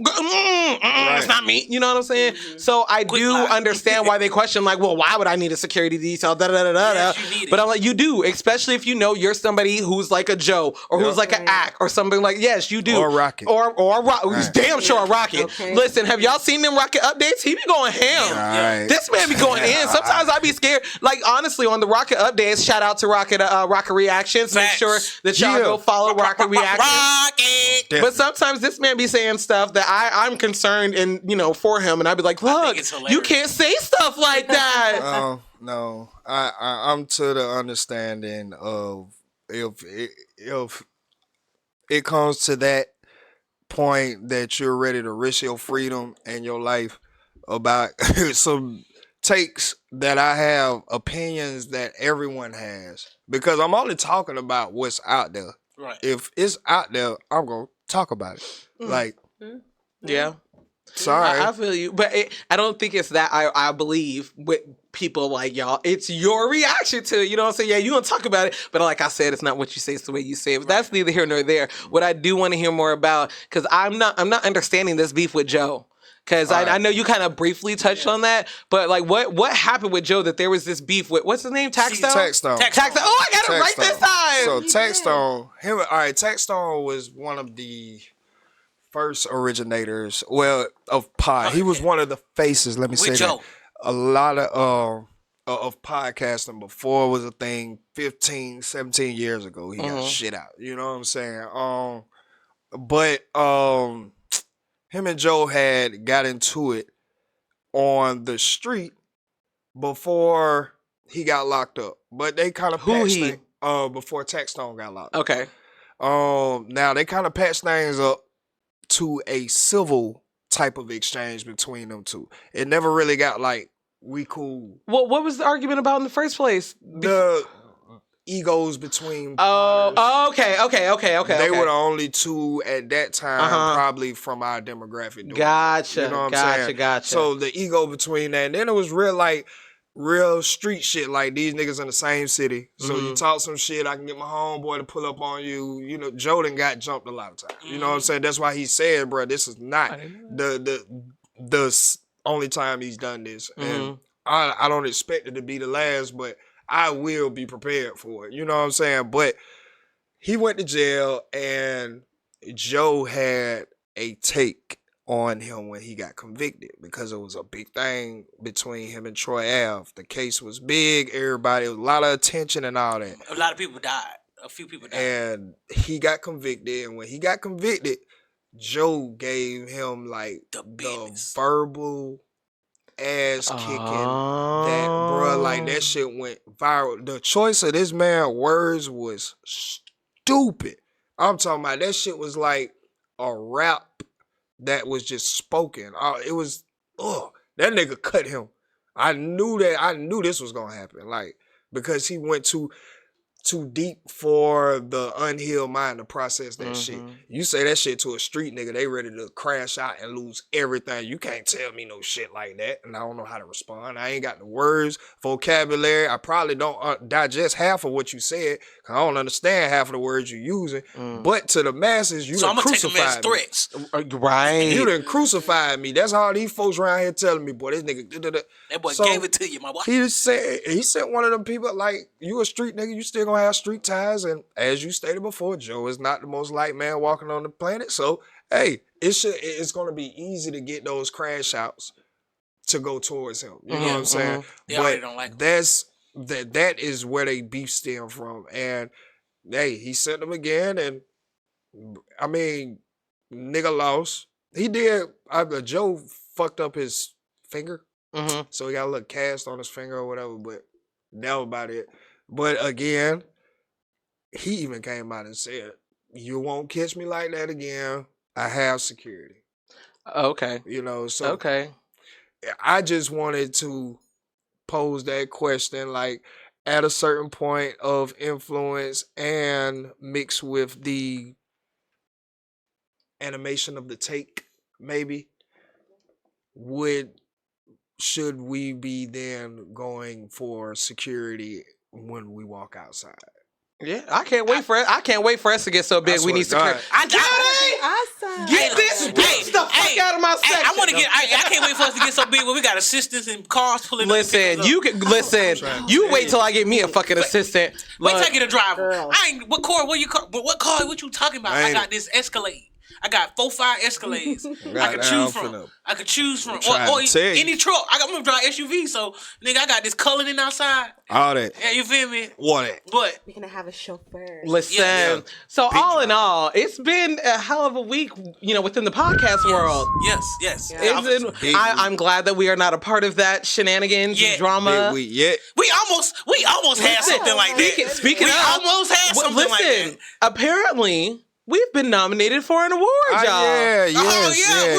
it's not me. You know what I'm saying? So I do lie. understand why they question, like, well, why would I need a security detail? Da, da, da, da, da. Yes, you need But it. I'm like, you do, especially if you know you're somebody who's like a Joe or who's like an Ack or something like, yes, you do. Or Rocket. Or Rocket. Damn sure a Rocket. Okay. Listen, have y'all seen them Rocket updates? He be going ham. Right. This man be going in. Sometimes I be scared. Like, honestly, on the Rocket updates, shout out to Rocket Reactions. Make Facts. sure that y'all Yeah. go follow Rocket Reactions. Rocket. But sometimes this man be saying stuff that I'm concerned and, you know, for him. And I'd be like, look, it's hilarious. you can't say stuff like that. No. I'm to the understanding of if it comes to that point that you're ready to risk your freedom and your life about some takes that I have, opinions that everyone has, because I'm only talking about what's out there. Right. If it's out there, I'm gonna talk about it. Like, Yeah. sorry. I feel you. But I don't think it's that. I believe with people like y'all, it's your reaction to it. You know what I'm saying? Yeah, you want to talk about it. But like I said, it's not what you say, it's the way you say it. But that's neither here nor there. What I do want to hear more about, because I'm not understanding this beef with Joe. Because I know you kind of briefly touched on that, but like what happened with Joe that there was this beef with, what's his name? Taxstone? Taxstone. Taxstone. Oh, I got it right this time. So Taxstone, Taxstone was one of the first originators, of pod. He was one of the faces. Let me say Joe. that. A lot of podcasting before was a thing 15, 17 years ago. He got shit out. You know what I'm saying? But him and Joe had got into it on the street before he got locked up. But they kind of Who patched he? before Taxstone got locked up. Okay. Now they kind of patched things up to a civil type of exchange between them two. It never really got like, we cool. Well, what was the argument about in the first place? The egos between Oh, okay. they were the only two at that time, probably from our demographic. doing it. Gotcha. You know what I'm saying? Gotcha. So the ego between that, and then it was real street shit, like these niggas in the same city. So you talk some shit, I can get my homeboy to pull up on you. You know, Jordan got jumped a lot of times. You know what I'm saying? That's why he said, bro, this is not the only time he's done this. And I don't expect it to be the last, but I will be prepared for it. You know what I'm saying? But he went to jail, and Joe had a take on him when he got convicted, because it was a big thing between him and Troy Ave. The case was big. Everybody, a lot of attention and all that. A lot of people died. A few people died. And he got convicted. And when he got convicted, Joe gave him like The the business. verbal ass kicking that, bruh, like that shit went viral. The choice of this man's words was stupid. I'm talking about that shit was like a rap that was just spoken. It was, that nigga cut him. I knew this was gonna happen, like, because he went to too deep for the unhealed mind to process that shit. You say that shit to a street nigga, they ready to crash out and lose everything. You can't tell me no shit like that, and I don't know how to respond. I ain't got the words, vocabulary. I probably don't digest half of what you said, because I don't understand half of the words you're using. But to the masses, you done crucified me. Threats. Right. You done crucified me. That's all these folks around here telling me, boy, this nigga. That boy gave it to you, my boy. He said one of them people, like, you a street nigga, you still gonna have street ties, and as you stated before, Joe is not the most liked man walking on the planet. So, hey, it's gonna be easy to get those crash outs to go towards him. You know what I'm saying? They but already don't like him. that is where they beef stem from. And hey, he sent them again, and I mean, nigga lost. He did. Joe fucked up his finger, so he got a little cast on his finger or whatever. But that was about it. But again, he even came out and said, "You won't catch me like that again. I have security." Okay. You know, so Okay. I just wanted to pose that question, like, at a certain point of influence and mixed with the animation of the take, maybe, should we be then going for security when we walk outside? Yeah, I can't wait for us to get so big. We need security. Awesome. Get this bitch the fuck out of my section. I want to get. I can't wait for us to get so big where we got assistants and cars pulling. Listen, you wait till I get me a fucking assistant. Wait till I get a driver. Girl. I ain't. What car? What car? What you talking about? I got this Escalade. I got 4-5 Escalades. I can choose from. I could choose from. Or any truck. I'm gonna drive SUV. So, nigga, I got this coloring outside. All that. Yeah, you feel me? What? But We're gonna have a chauffeur. Listen, Yeah. so all in all, it's been a hell of a week, within the podcast world. Yes. I'm glad that we are not a part of that shenanigans and drama. We almost had something like that. Speaking we of, almost had something like that. apparently, we've been nominated for an award, y'all. Yeah,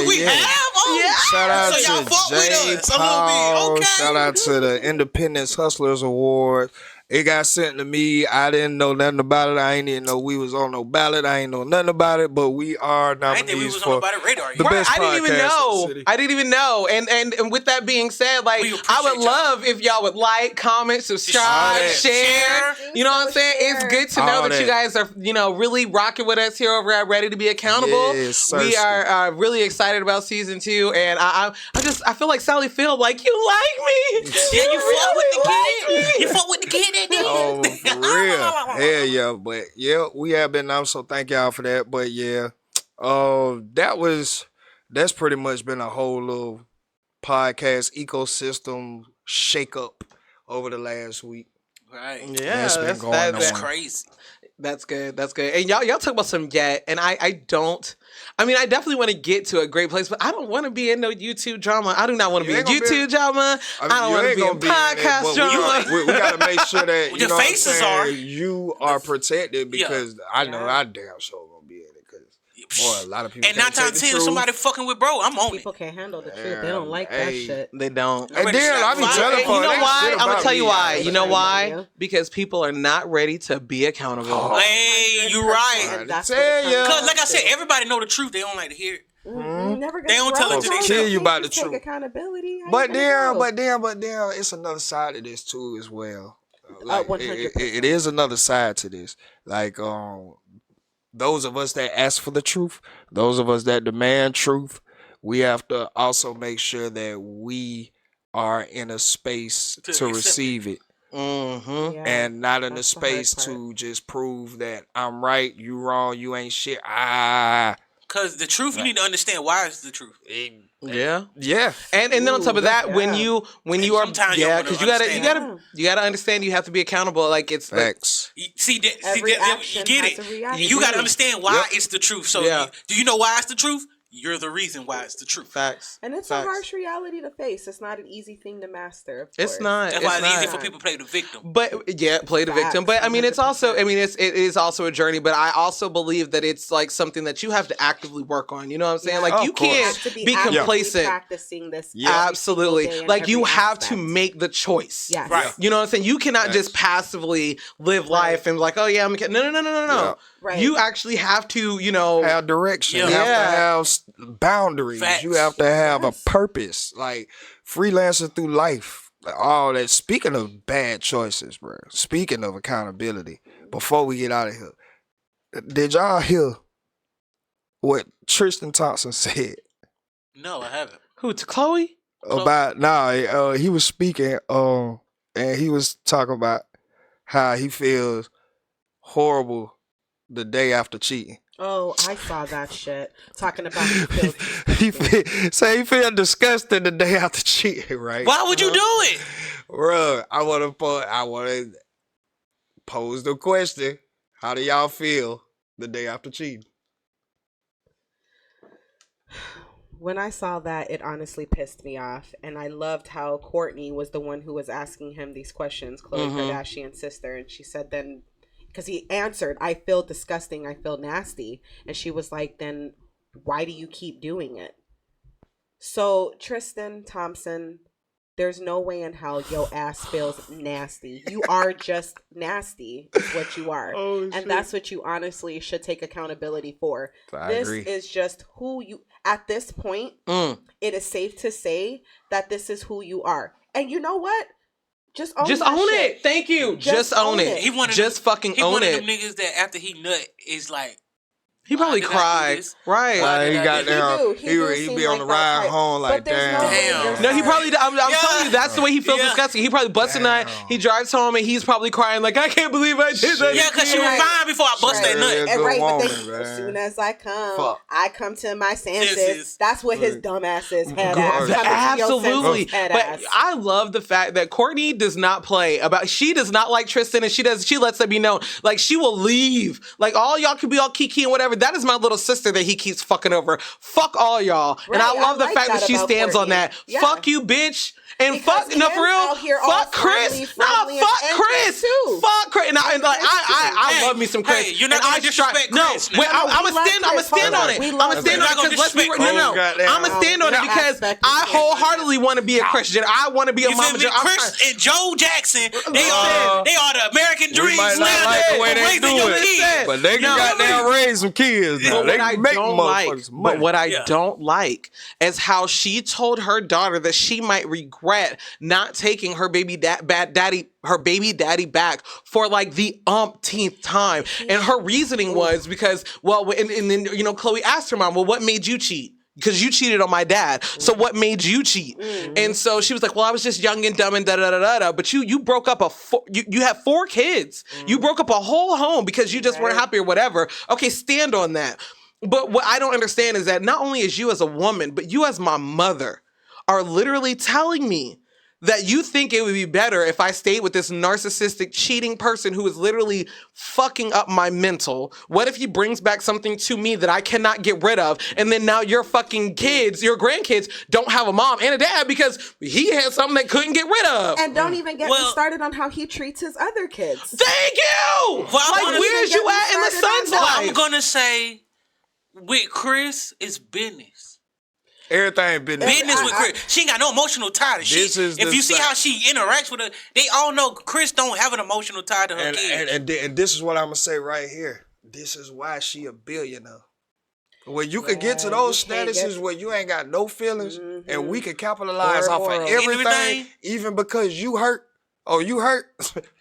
We have. Oh, Shout out so y'all to fought with J. us a Paul. little bit. Okay. Shout out to the Independence Hustlers Award. It got sent to me. I didn't know nothing about it. I ain't even know we was on no ballot. I ain't know nothing about it, but we are I didn't think we nominees was for on the radar. the Right. best I didn't even podcast in the know. city. I didn't even know. And with that being said, like, We I appreciate would y'all. love if y'all would like, comment, subscribe, All that. share. You know what I'm saying? It's good to know All that you that. guys are, really rocking with us here over at Ready to Be Accountable. Yes, We Cersei. are really excited about season 2, and I feel like Sally Field, like, you like me. Yeah, you fought with the like kid. me. You fought with the kid that day. Oh, for real. Hell yeah. But yeah, we have been on, so thank y'all for that. But yeah, that's pretty much been a whole little podcast ecosystem shakeup over the last week. Right. Yeah, That's been that's, going that- on. That's that- crazy. That's good. That's good. And y'all talk about some yet, and I definitely want to get to a great place, but I don't want to be in no YouTube drama. I do not want to You be in ain't gonna YouTube drama. I don't you want to ain't be in gonna in it, podcast but drama. We got to make sure that Your faces are. you are protected, because I know I damn sure gonna be in it, because boy, a lot of people And 9 can't take times the 10, truth. somebody fucking with bro, I'm on it. People can't handle the truth. They don't like that Hey. shit. They don't. And then I be Fire. telling You folks, know that why? shit I'm gonna about tell you me, why. y'all. You know why? Yeah. Because people are not ready to be accountable. Hey, you right. I And that's tell what it comes ya. Because down like I said, to. everybody know the truth. They don't like to hear it. Never They don't tell it to Folks they kill you about the Just take truth. accountability. How But you gonna then, know? it's another side to this too as well. 100%. It is another side to this. Like, those of us that ask for the truth, those of us that demand truth, we have to also make sure that we are in a space To to accept receive it. Mm-hmm. Yeah. And not in a That's the hard space part. to just prove that I'm right, you wrong, you ain't shit. Because the truth, you need to understand why it's the truth. Yeah. Yeah. And then on top of that, when yeah. you are sometimes you don't because understand you gotta understand you have to be accountable. Like, it's like, Facts. Every you action get has a it. reaction. You got to understand why Yep. it's the truth. So, Yeah. do you know why it's the truth? you're the reason why it's the truth. Facts. And it's Facts. a harsh reality to face. It's not an easy thing to master. Of It's course. not. That's it's why it's not. easy for people to play the victim. But yeah, play the victim. But I mean, it's also, I mean, it is also a journey. But I also believe that it's like something that you have to actively work on. You know what I'm saying? Yeah. Like Of you course. can't have to be actively complacent. practicing this. Absolutely. every single day in Like you every have aspect. to make the choice. Yes. Right. You know what I'm saying? You cannot just passively live life and be like, oh yeah, I'm a kid. No. Yeah. Right. You actually have to, you know, have direction. Yeah. You have to Yeah. have boundaries. Facts. You have to have a purpose. Like freelancing through life. Like, all that. Speaking of bad choices, bro. Speaking of accountability, before we get out of here, did y'all hear what Tristan Thompson said No, I haven't. who to Chloe? about? He was speaking, and he was talking about how he feels horrible the day after cheating. Oh, I saw that shit. Talking about he feels he feel disgusted the day after cheating, right? Why would you do it? Bro, I want to pose the question: how do y'all feel the day after cheating? When I saw that, it honestly pissed me off. And I loved how Courtney was the one who was asking him these questions, Khloe Kardashian's sister. And she said then, because he answered, I feel disgusting, I feel nasty. And she was like, then why do you keep doing it? So Tristan Thompson, there's no way in hell your ass feels nasty. You are just nasty is what you are. And that's what you honestly should take accountability for. I agree. Is just who you, at this point, it is safe to say that this is who you are. And you know what? Just own it. shit. Thank you. Just own it. He wanted just fucking He own one of it. them niggas that after he nut is like, He probably Why did I do cried. this? Right. He got He there. do. He seem be on like the that ride type. home like, But there's no way damn. you're No, he sorry. probably. I'm telling you, that's the way he feels Yeah. disgusting. He probably busting that. He drives home and he's probably crying like, I can't believe I did that. yeah, because she was Right. fine before I bust that Right. nut. Yeah. And Good right, but woman, then, as man. soon as I come, Fuck. I come to my senses. Senses. That's what his dumb ass is, head Good. ass. Coming to your Absolutely. senses, head But ass. I love the fact that Courtney does not play about, she does not like Tristan, and she lets that be known. Like, she will leave. Like, all y'all can be all kiki and whatever. That is my little sister that he keeps fucking over. Fuck all y'all. And I Right, love I the like fact that that she about stands on Courtney. that. Yeah. Fuck you, bitch. And Because fuck, no, for Kim's out here real, all fuck Chris. friendly, Nah, friendly, fuck and Chris. too. Fuck Chris. And I Hey, love me some Chris. hey, you're not And gonna I disrespect No, Chris now. wait, I'm we gonna love stand. I'm gonna Chris. stand Hold on on. it. We I'm love gonna stand Chris. on it You're not because let's be gonna real. No, disrespect I'm Chris. gonna stand on it No, because aspect I is wholeheartedly want to be a Christian. I want to be a You mama. feel me? Chris and Joe Jackson, they are the American dream. might not slander like the way for they raising do your it, kids. but they can No. goddamn raise some kids now. But They what I can make don't like, motherfuckers money. but what I Yeah. don't like is how she told her daughter that she might regret not taking her baby daddy back for like the umpteenth time. And her reasoning was because, well, and then, you know, Chloe asked her mom, well, what made you cheat? Because you cheated on my dad. So what made you cheat? And so she was like, well, I was just young and dumb and da-da-da-da-da. But you broke up you have 4 kids. You broke up a whole home because you just weren't happy or whatever. Okay, stand on that. But what I don't understand is that not only is you as a woman, but you as my mother are literally telling me that you think it would be better if I stayed with this narcissistic, cheating person who is literally fucking up my mental. What if he brings back something to me that I cannot get rid of? And then now your fucking kids, your grandkids, don't have a mom and a dad because he had something they couldn't get rid of. And don't even get Well- me started on how he treats his other kids. Thank you! Well, I'm like, gonna where's get you me at in the started on son's that. life? I'm gonna say, with Chris, it's business. Everything been Business with Chris. She ain't got no emotional tie to This shit. is If the you see side. how she interacts with her, they all know Chris don't have an emotional tie to her kids. and this is what I'm gonna say right here. This is why she a billionaire. When you could get to Yeah, those you can't statuses get- where you ain't got no feelings, and we can capitalize Or off of moral. everything, Everything. even because you hurt. Oh, you hurt.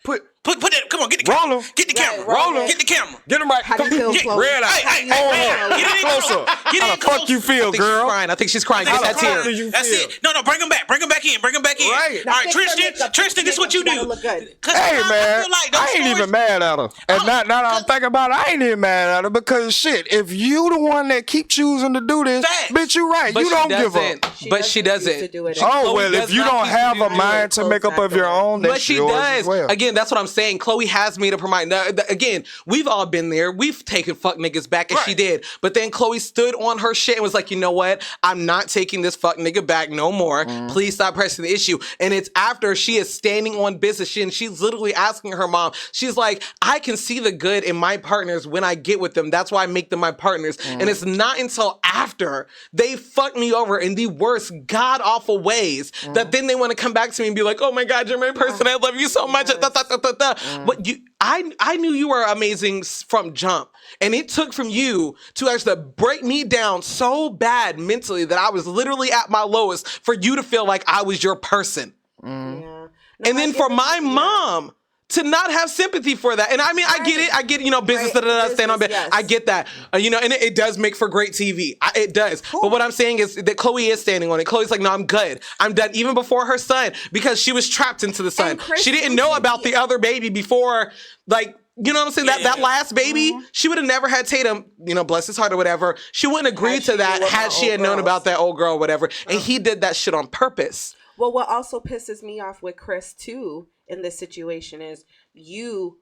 Put that. Come on, get the Roll camera. 'em. Get the Right, camera. roll 'em. Get the camera. Get him right. How do you feel, Get Chloe? red eye. Hey, Hold hey, on. get Get in closer. close. Get How in the fuck close. you feel, I think she's girl? crying. I think she's crying. Get How that the fuck tear. do you That's feel? it. No, bring him back. Bring him back in. Bring him back in. Right. All right, Now, fix her Tristan. makeup. Tristan, this is what you Gotta do. look good. 'Cause Hey, I man, feel like those I ain't stories- even mad at her. And now that I'm thinking about it, I ain't even mad at her because shit, if you the one that keep choosing to do this, Facts. bitch, you right. But you she don't give doesn't. up. But she refuse to doesn't. do it. Oh, well, does if you not don't choose to have do a it. mind to make up of your own, that's But she yours does. as well. Again, that's what I'm saying. Chloe has made up her mind. Now, again, we've all been there. We've taken fuck niggas back, and she did. But then Chloe stood on her shit and was like, you know what? I'm not taking this fuck nigga back no more. Please stop pressing the issue. And it's after she is standing on business, and she's literally asking her mom, she's like, I can see the good in my partners when I get with them. That's why I make them my partners. And it's not until after they fuck me over in the worst god-awful ways that then they want to come back to me and be like, oh my God, you're my person. I love you so much. But I knew you were amazing from jump. And it took from you to actually break me down so bad mentally that I was literally at my lowest for you to feel like I was your person. Yeah. No, And then for my mom to not have sympathy for that. And I mean, I get it, you know, business, stand on business. I get that. You know, and it does make for great TV. It does. Cool. But what I'm saying is that Chloe is standing on it. Chloe's like, no, I'm good. I'm done. Even before her son, because she was trapped into the son. She didn't know about the other baby before, like, you know what I'm saying? That last baby, she would have never had Tatum, you know, bless his heart or whatever. She wouldn't agree to that had she had known about that old girl or whatever. And he did that shit on purpose. Well, what also pisses me off with Chris, too, in this situation is you,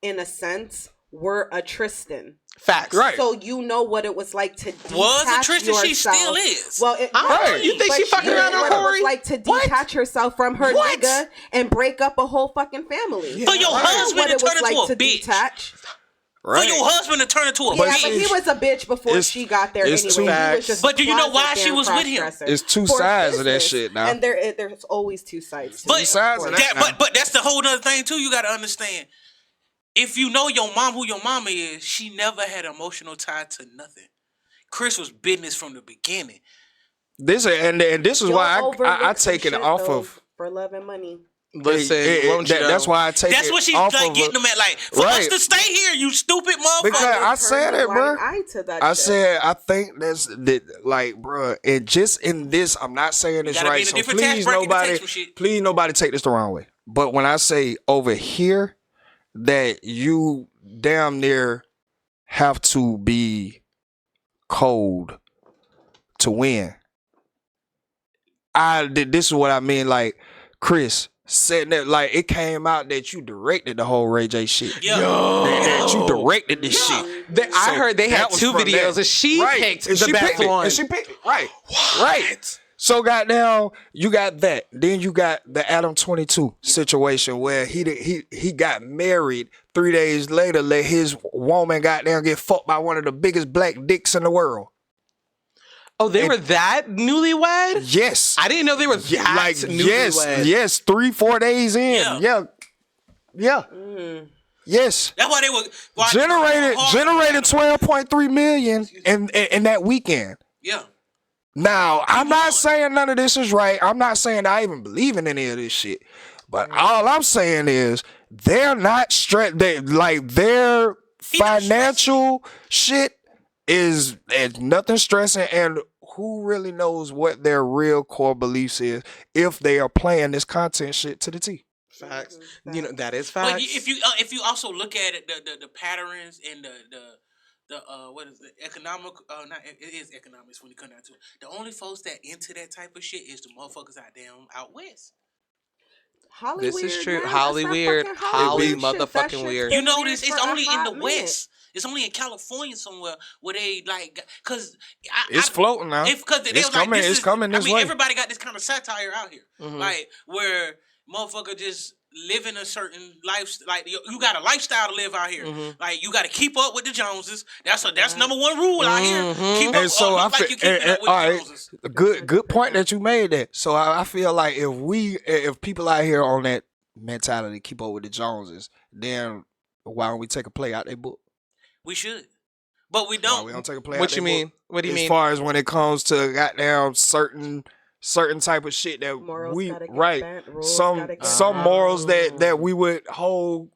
in a sense, were a Tristan. Facts. Right. So you know what it was like to detach Was a Tristan? yourself. She still is. Well, You think she fucking around on what it Corey? was like to detach herself from her nigga and break up a whole fucking family. For your husband to turn into a bitch. Detach. For your husband to turn into a Yeah, bitch. but he was a bitch before she got there anyway. He was just but do you know why closet she was with him? cross-dresser. It's two For sides of that business. shit now. And there's always two sides to But, it. sides of that. but that's the whole other thing too. You got to understand. If you know your mom, who your mama is, she never had an emotional tie to nothing. Chris was business from the beginning. This is why I take it off of for love and money. Listen, that's why I take That's it what she's off like of getting them at. Like, for us to stay here, you stupid motherfucker. Because I said it, bro. I Shit. said I think that's like, bro. And just in this, I'm not saying this right. So please nobody take this the wrong way. But when I say over here, that you damn near have to be cold to win. This is what I mean. Like Chris said that, like it came out that you directed the whole Ray J shit. Yeah. That you directed this shit. I heard they had two videos, and she picked the best one. And she picked it. Right. So goddamn, you got that. Then you got the Adam 22 situation where he got married 3 days later, let his woman goddamn get fucked by one of the biggest black dicks in the world. Oh, they were that newlywed? Yes. I didn't know they were that like newlywed. yes, 3-4 days in. Yeah. Yes. That's why they were generated 12.3 million in that weekend. Yeah. Now, I'm not saying none of this is right. I'm not saying I even believe in any of this shit. But all I'm saying is they're not stressed. Their financial shit is nothing stressing, and who really knows what their real core beliefs is if they are playing this content shit to the T. Facts. You know, that is facts. But if you also look at it, the patterns and the what is it? Economic? It is economics when you come down to it. The only folks that into that type of shit is the motherfuckers out west. Hollywood, this is true. Man. Hollywood, Holly motherfucking motherfucking weird. You know this? It's only in the West. It's only in California somewhere where they like, cause it's floating now. It's coming this way. Everybody got this kind of satire out here, like where motherfucker just living a certain life. Like you got a lifestyle to live out here. Like you got to keep up with the Joneses. That's number one rule out here. Keep up. So I feel, you keeping up with the Joneses. Good point that you made that. So I feel like if people out here on that mentality keep up with the Joneses, then why don't we take a play out their book? We should, but we don't. We don't take a play. What you mean? What do you mean? As far as when it comes to goddamn certain type of shit that morals some morals that we would hold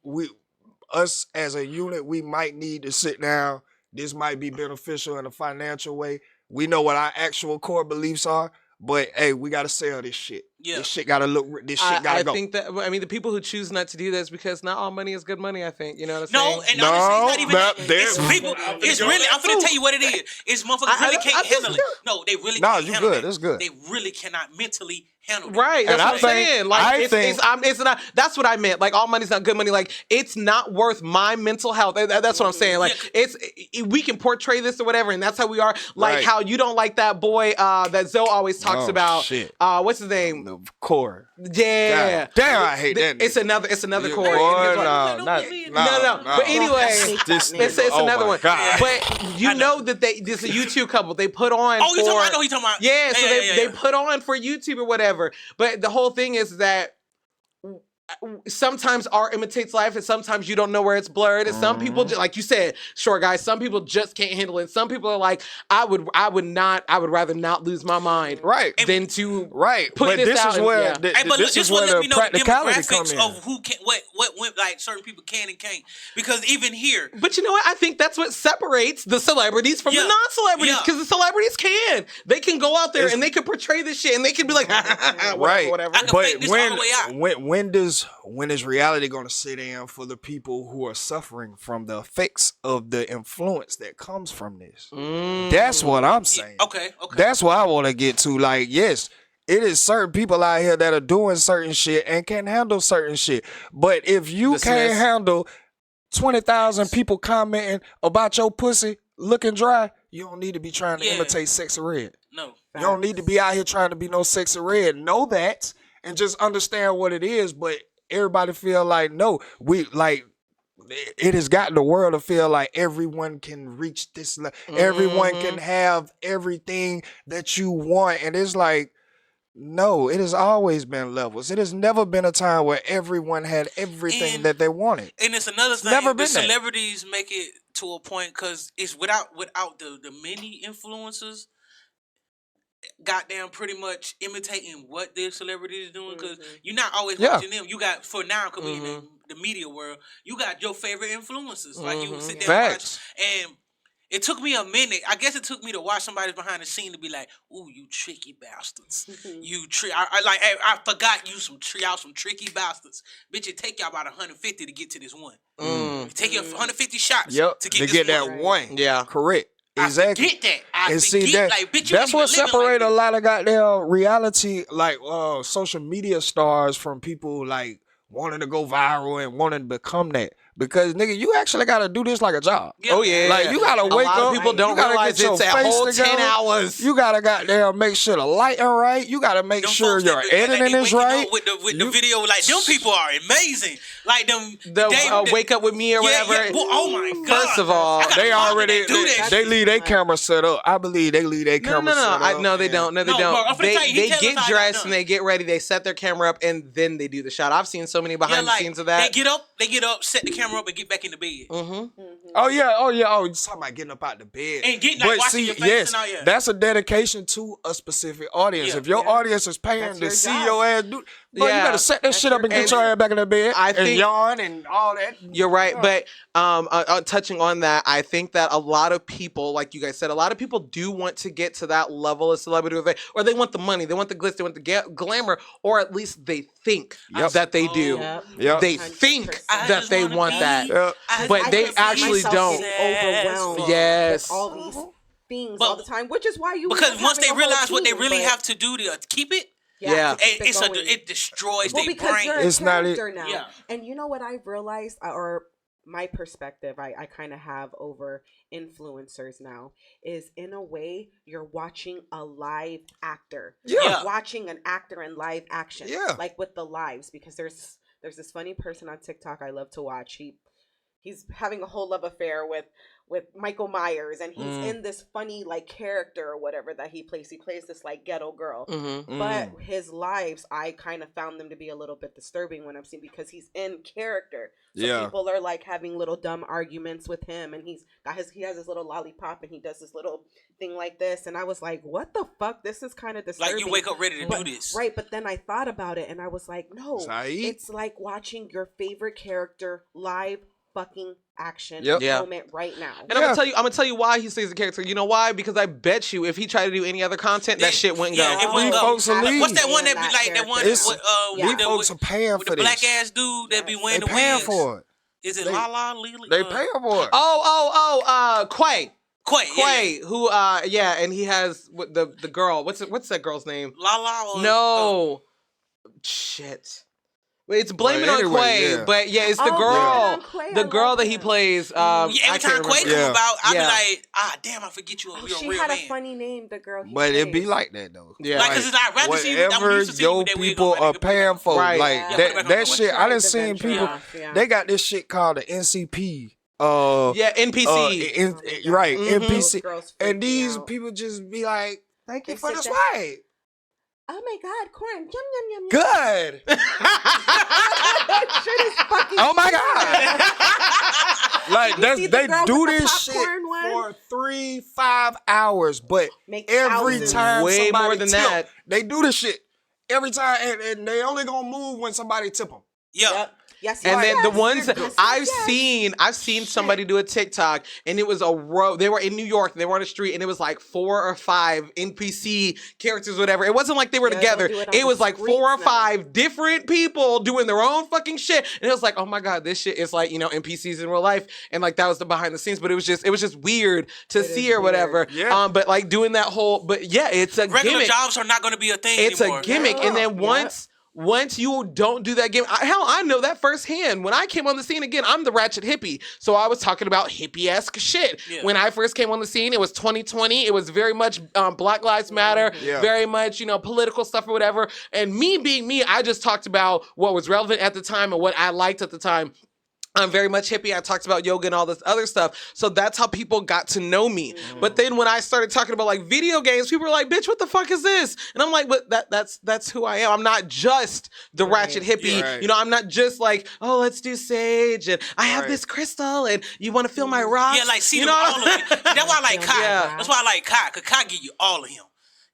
us as a unit, we might need to sit down. This might be beneficial in a financial way. We know what our actual core beliefs are, but hey, we gotta sell this shit. Yeah. This shit gotta look. This shit gotta I go. think that, I mean, the people who choose not to do this because not all money is good money, I think. You know what I'm No, saying? and honestly, it's not even that. there- It's people. It's really. I'm gonna tell you what it is. It's motherfuckers really can't handle it. No, they really. No, can't you handle good. it. It's good. They really cannot mentally handle it. Right, that's And what I'm I think- saying. Like, I it's, think- it's not. That's what I meant. Like, all money's not good money. Like, it's not worth my mental health. That's what I'm saying. Like, we can portray this or whatever, and that's how we are. Like, Right. how you don't like that boy that Zoe always talks Oh, about. shit. What's his name? The core. Yeah. God damn, I hate that. It's another Yeah, Corey. boy, And no, his- not- no. But anyway, This it's nigga, oh another my one. God. But you know that this is a YouTube couple. They put on. Oh, you talking for- about? I know you talking about. Yeah, so they put on for YouTube or whatever. But the whole thing is that sometimes art imitates life, and sometimes you don't know where it's blurred. And some people, like you said, short guys, some people just can't handle it. Some people are like, I would rather not lose my mind, Right. than to Right. put But this out is and- where yeah. Hey, but this this is will where let the me know the practicality come demographics in. of who can, what like certain people can and can't. Because even here, But you know what? I think that's what separates the celebrities from Yeah. the non-celebrities. Yeah. Because the celebrities they can go out there and they can portray this shit and they can be like, Right. whatever. I can But fake this all the way out. when is reality going to sit in for the people who are suffering from the effects of the influence that comes from this? That's what I'm saying. Okay. That's what I want to get to. Like, yes, it is certain people out here that are doing certain shit and can handle certain shit. But if you can't Dismiss. handle 20,000 people commenting about your pussy looking dry, you don't need to be trying to Yeah. imitate Sexy Red. No. You don't need to be out here trying to be no Sexy Red. Know that and just understand what it is. But everybody feel like, no, it has gotten the world to feel like everyone can reach this level. Everyone can have everything that you want. And it's like, no, it has always been levels. It has never been a time where everyone had everything And- that they wanted. And it's another thing. never The been that. celebrities make it to a point because it's without the many influencers. Goddamn, pretty much imitating what their celebrity is doing because you're not always Yeah. watching them. You got for now, cause we in the media world, you got your favorite influencers. Like you sit there Facts. and watch, and it took me a minute. I guess it took me to watch somebody behind the scene to be like, "Ooh, you tricky bastards! You I forgot you y'all some tricky bastards. Bitch, it take y'all about 150 to get to this one. It take you 150 shots Yep. to To get get this that one. one. Yeah. Correct. I Exactly. forget that. I And see forget, that like, bitch, you that's ain't what even living separate like a this. lot of goddamn reality, like social media stars from people like wanting to go viral and wanting to become that. Because nigga, you actually gotta do this like a job. Yeah. Oh yeah, Like you gotta wake up. A lot of people you don't gotta realize get your it's a face whole together. 10 hours. You gotta goddamn make sure the lighting right. You gotta make Them sure folks your that be- like, editing they is waking right. up with the video, like them people are amazing. Like them, Wake up with me or whatever. Yeah. Well, oh my god! First of all, I got They a partner already that do that. they leave their camera set up. I believe they leave their camera set up. No, they and- don't. No, they No, bro, I'm don't. finna tell you, he They tell us get how it got dressed done. and they get ready. They set their camera up and then they do the shot. I've seen so many Yeah, behind like the scenes of that. they get up, set the camera up, and get back in the bed. Oh yeah. Oh, you talking about getting up out the bed And getting, like, washing your face and all, yeah. that's a dedication to a specific audience. Yeah. If your audience is paying That's to your see job. your ass do, bro, Yeah. you better set that shit up and get your- your ass back in the bed I and think- yawn and all that. You're right, but touching on that, I think that a lot of people, like you guys said, a lot of people do want to get to that level of celebrity, or they want the money, they want the glitz, they want the glamour, or at least they think Yep. that they do. Yep. Yep. They think I that just they wanna want be- that. Yep. But I they can see actually myself don't. getting overwhelmed Yes. with all these things But- all the time, which is why you Because end up once they having a whole realize what they team, really but- have to do to keep it, Yeah. keep it going. it destroys Well, their because brain. you're a It's not it. character now. Yeah. And you know what I've realized, or my perspective I kind of have over influencers now, is in a way you're watching a live actor. Yeah. You're watching an actor in live action. Yeah. Like with the lives, because there's this funny person on TikTok I love to watch. He's having a whole love affair with Michael Myers, and he's in this funny like character or whatever that he plays. He plays this like ghetto girl. Mm-hmm. But his lives, I kind of found them to be a little bit disturbing when I'm seeing, because he's in character. So Yeah. people are like having little dumb arguments with him, and he has his little lollipop, and he does this little thing like this, and I was like, what the fuck? This is kind of disturbing. Like you wake up ready to But- do this. Right, but then I thought about it, and I was like, no, Saeed? it's like watching your favorite character live fucking action Yep. Yeah. moment right now. And I'm gonna tell you why he stays a character. You know why? Because I bet you if he tried to do any other content, that shit wouldn't Yeah, go. it wouldn't These go. folks will leave. What's that one that be That like that one character. with These folks are paying with for the black this. ass dude that be They wearing the paying wigs? for it. Is it They- Lala Lily? They paying for it. Quay. Quay. Quay, who and he has the girl. What's that girl's name? Lala or No. Shit. Wait, it's blaming Well, on anyway, Quay, yeah. but yeah, it's the Oh, girl. Blaming on Quay, The I girl love that he him. plays. Yeah, I every can't time Quay remember. come Yeah. about, I Yeah. be like, damn, I forget you're a She real had man. a funny name, the girl. He But it be plays. like that though. Yeah. Like, cause it's like, rather see you. I'm Whatever used to seeing you your with that wig people on, my are nigga. paying for, Right. like Yeah. that We'll shit. try I done to seen venture people. off, yeah. They got this shit called the NCP. Yeah, NPC. Right, Mhm. NPC. Those girls And freak me these out. people just be like, "Thank you They for sit the there. swag." Oh my god, corn! Yum yum yum. Yum. Good. That shit is fucking. Oh my god. Like Did you see the they girl do with the this shit popcorn one? for 3-5 hours, but Make every thousands. time Way somebody more than tip, that. they do this shit every time, and they only gonna move when somebody tip them. Yeah. Yep. Yes, And yes, then the yes. ones that Yes, I've yes. seen somebody do a TikTok, and it was a row. They were in New York, and they were on the street, and it was like 4 or 5 NPC characters, whatever. It wasn't like they were Yeah, together. they'll do it on It the was like 4 or streets now. 5 different people doing their own fucking shit, and it was like, oh my god, this shit is like NPCs in real life, and like that was the behind the scenes. But it was just weird to It see is or whatever. weird. Yeah. But like doing that whole, but yeah, it's a Regular gimmick. jobs are not going to be a thing It's anymore. a gimmick, and then Yeah. once you don't do that gimmick, I know that firsthand. When I came on the scene again, I'm the ratchet hippie, so I was talking about hippie-esque shit. Yeah. When I first came on the scene, it was 2020. It was very much Black Lives Matter, Yeah. very much political stuff or whatever. And me being me, I just talked about what was relevant at the time and what I liked at the time. I'm very much hippie. I talked about yoga and all this other stuff. So that's how people got to know me. But then when I started talking about like video games, people were like, bitch, what the fuck is this? And I'm like, but that's who I am. I'm not just the ratchet hippie. Yeah. Right. I'm not just like, oh, let's do sage and I have Right. this crystal and you want to feel my rocks? Yeah, like see you them know? all of it. That's why I like Kai. Yeah. That's why I like Kai, because Kai give you all of him.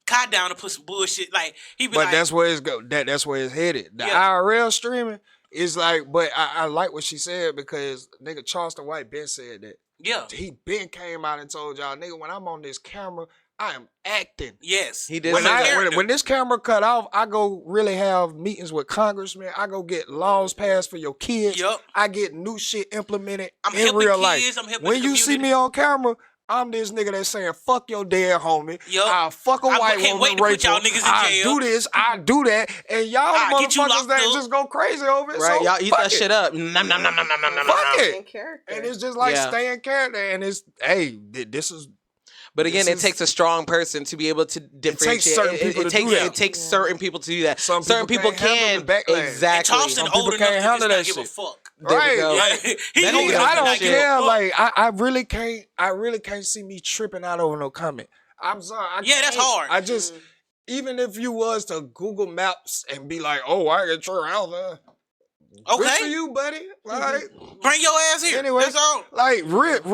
Kai down to put some bullshit. Like he be But like, that's where it's go. That's where it's headed. The Yeah. IRL streaming is like, but I like what she said because nigga Charleston White Ben said that. yeah, He Ben came out and told y'all, nigga, when I'm on this camera, I am acting. yes, He did When, say What's that. the character? when this camera cut off, I go really have meetings with congressmen. I go get laws passed for your kids. Yup. I get new shit implemented I'm in helping real kids, life. I'm helping When the you see community. me on camera, I'm this nigga that's saying, fuck your dead homie. Yup. I'll fuck a I white can't woman, wait to put Rachel. y'all niggas in I jail. do this, I do that. And y'all I'll get you motherfuckers locked that up. just go crazy over it. Right, So y'all eat fuck that it. shit up. Nom, nom, nom, nom, nom, nom, nom, Fuck nom. it. In character. And it's just like Yeah. staying character. And it's, hey, this is, But again, This it is- takes a strong person to be able to differentiate. certain people to do that. It takes certain people to do that. Some certain people people can't can. handle the backlash. Exactly. And Charleston Some people old enough can't to just handle not that give a shit. fuck. There we Right, go. Yeah, like, he That old nigga enough I to don't not give a care. fuck. Like I really can't see me tripping out over no comment. I'm sorry. Yeah, that's can't. hard. I just even if you was to Google Maps and be like, oh, I get your out there. Good for Okay, you, buddy. Like, bring your ass here. Anyway, That's all. like right.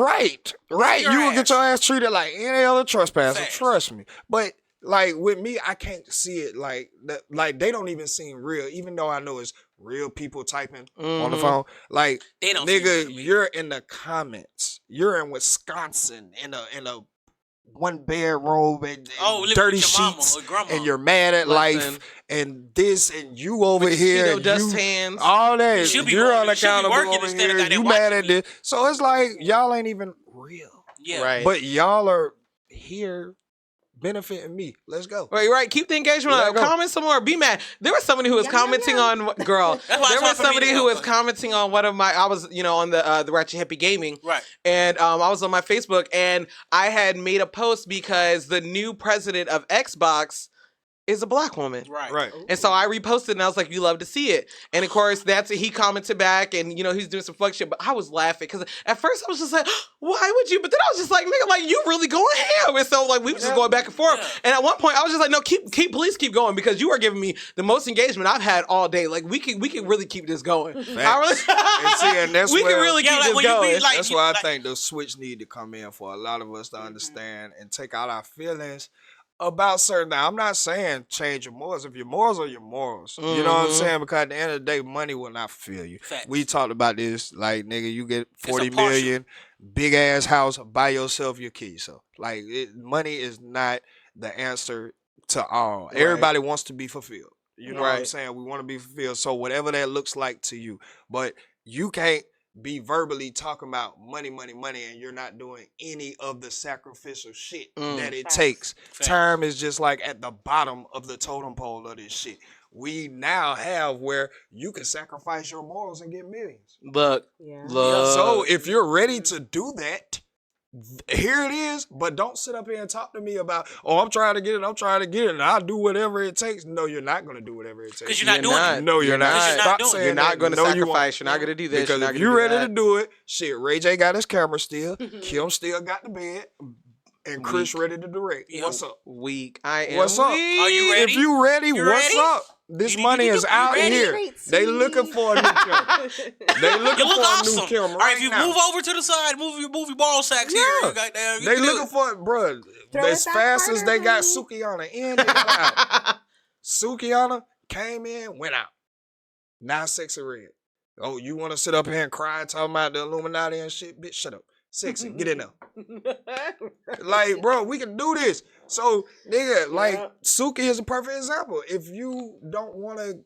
your You will get ass. your ass treated like any other trespasser. Facts. Trust me. But like with me, I can't see it like that. Like they don't even seem real, even though I know it's real people typing on the Mhm. phone. Like They don't seem real nigga, to me. you're in the comments. You're in Wisconsin in a 1-bedroom and Oh, living dirty with your mama sheets, or grandma. and you're mad at Listen. life and this and you over With the here, Cheeto and dust you, hands. all that. You should be You're working- you should be unaccountable working over instead of here. goddamn You mad watching at this. So it's like y'all ain't even real, Yeah, Right. but y'all are here benefiting me. Let's go. Right. Keep the engagement Let up. go. Comment some more. Be mad. There was somebody who was Yum, yum, commenting yum. on girl. That's why There it's hard was for me somebody to who help was her. commenting on one of my. I was on the Ratchet Hippie Gaming. right. And I was on my Facebook and I had made a post because the new president of Xbox is a black woman. Right. Right. And so I reposted and I was like, you love to see it. And of course, he commented back and, he's doing some fuck shit. But I was laughing because at first I was just like, why would you? But then I was just like, nigga, like, you really going ham. And so, like, we was just going back and forth. Yeah. And at one point, I was just like, no, please keep going because you are giving me the most engagement I've had all day. Like, we can really keep this going. I really, and that's we where- can really Yeah, keep like, this when you be going. like- That's you- why I like- think the switch need to come in for a lot of us to understand and take out our feelings about certain. Now, I'm not saying change your morals. If your morals are your morals, you know what I'm saying. Because at the end of the day, money will not fulfill you. Facts. We talked about this. Like, nigga, you get 40 It's a partial. million, big ass house, buy yourself, your kill yourself. Like, money is not the answer to all. Right. Everybody wants to be fulfilled. You know what I'm Right. saying? We want to be fulfilled. So whatever that looks like to you, but you can't be verbally talking about money, and you're not doing any of the sacrificial shit that it Facts. takes. Facts. Time is just like at the bottom of the totem pole of this shit. We now have where you can sacrifice your morals and get millions. Look. Yeah. Look. So if you're ready to do that, here it is. But don't sit up here and talk to me about, oh, I'm trying to get it, and I'll do whatever it takes. No, you're not going to do whatever it takes. Because you're not doing it. No, you're not. Because you're not Stop doing it. saying You're not that. going to No, you won't. sacrifice. You're not going to do this. Because you're if not you're gonna ready do to do it, shit, Ray J got his camera still, Kim still got the bed, and Chris ready to direct. Yeah. What's up? Weak. I am. What's up? weak. Are you ready? If you ready, You what's ready? up? This You money is out ready? here. Great, They sweet. looking for a new camera. They looking You look for a awesome. new camera All right, if you now. move over to the side, move your ball sacks Yeah. here. You got that. They looking for it, bruh. Throw As it back fast as harder, they got honey. Sukiana in, they got out. Sukiana came in, went out. Now Sexy Red. Oh, you want to sit up here and cry talking about the Illuminati and shit? Bitch, shut up. Sexy, get in there. Like, bro, we can do this. So, nigga, like, Suki is a perfect example. If you don't want to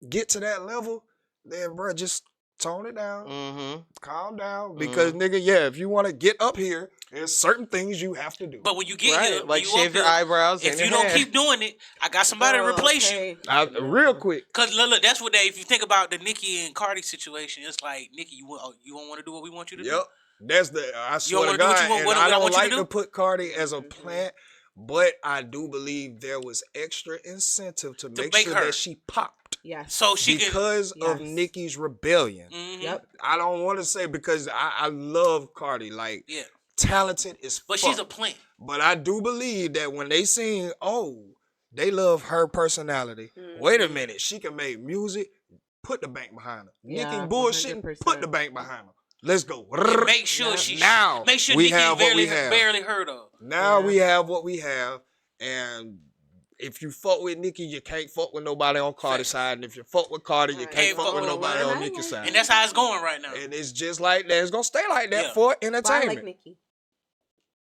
get to that level, then, bro, just tone it down. Mm-hmm. Calm down. Because, nigga, yeah, if you want to get up here, there's certain things you have to do. But when you get Right. here, Like you shave up your here, eyebrows. if and you your don't hair. keep doing it, I got somebody to replace you. Real quick. Cause look, that's what they. If you think about the Nicki and Cardi situation, it's like Nicki, you don't want to do what we want you to do. Yep. That's the, I swear wanna to do what God, you want- and what I I don't want you to like do? to put Cardi as a plant, but I do believe there was extra incentive to make make sure her. that she popped Yes. So she can. because of Yes. Nicki's rebellion. Mhm. Yep. I don't want to say because I love Cardi, like Yeah, talented as but fuck. she's a plant. But I do believe that when they seen, oh, they love her personality. Wait a minute, she can make music. Put the bank behind her. Yeah, Nicki bullshitting. 100%. Put the bank behind her. Let's go. Make sure Yeah. she Now, Make sure we Nicki have what we barely have. barely heard of. Now Yeah. we have what we have, and if you fuck with Nicki, you can't fuck with nobody on Cardi's side, and if you fuck with Cardi, you Right. can't fuck with nobody And on I Nicki's like side. And that's how it's going right now. And it's just like that. It's gonna stay like that Yeah. for Well, I entertainment. like Nikki.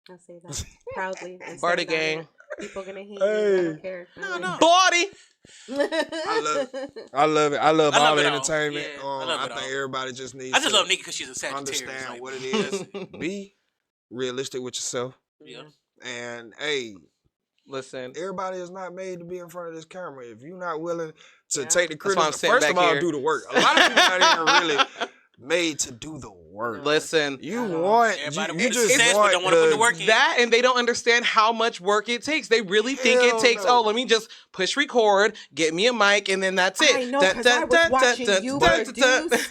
I say that proudly. and Party say that. gang. People gonna hate me. Hey. I don't care. No. Body. I love it. I love I love all it all. entertainment. Yeah, I love I it think all. everybody just needs I just to love Nicki because she's a Sagittarius. understand like, what it is. Be realistic with yourself. Yeah. And hey, Listen. everybody is not made to be in front of this camera. If you're not willing to Yeah. take the That's why I'm criticism, sitting first of back all, here. do the work. A lot of people not even really made to do the work. Listen. You want, Everybody you wants just success, but want don't wanna put the work in. That and they don't understand how much work it takes. They really think Hell it takes, no. oh, let me just push record, get me a mic, and then that's it. I know, because I was watching you produce.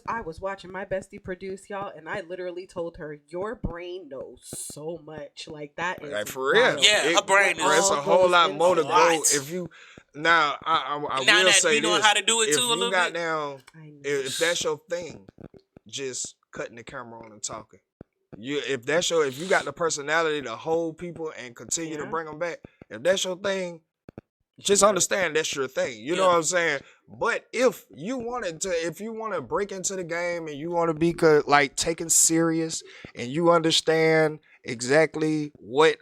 I was watching my bestie produce, y'all, and I literally told her, your brain knows so much. Like, that is Like, for real. wild. Yeah, her brain is- It's a All whole goes lot more to into go. it. If you now, I Now will that say you know this: how to do it if too a you little got bit. down, I know. if that's your thing, just cutting the camera on and talking. If you got the personality to hold people and continue to Yeah. bring them back, if that's your thing, just understand that's your thing. You know Yeah. what I'm saying? But if you want to break into the game and you want to be like taken serious and you understand exactly what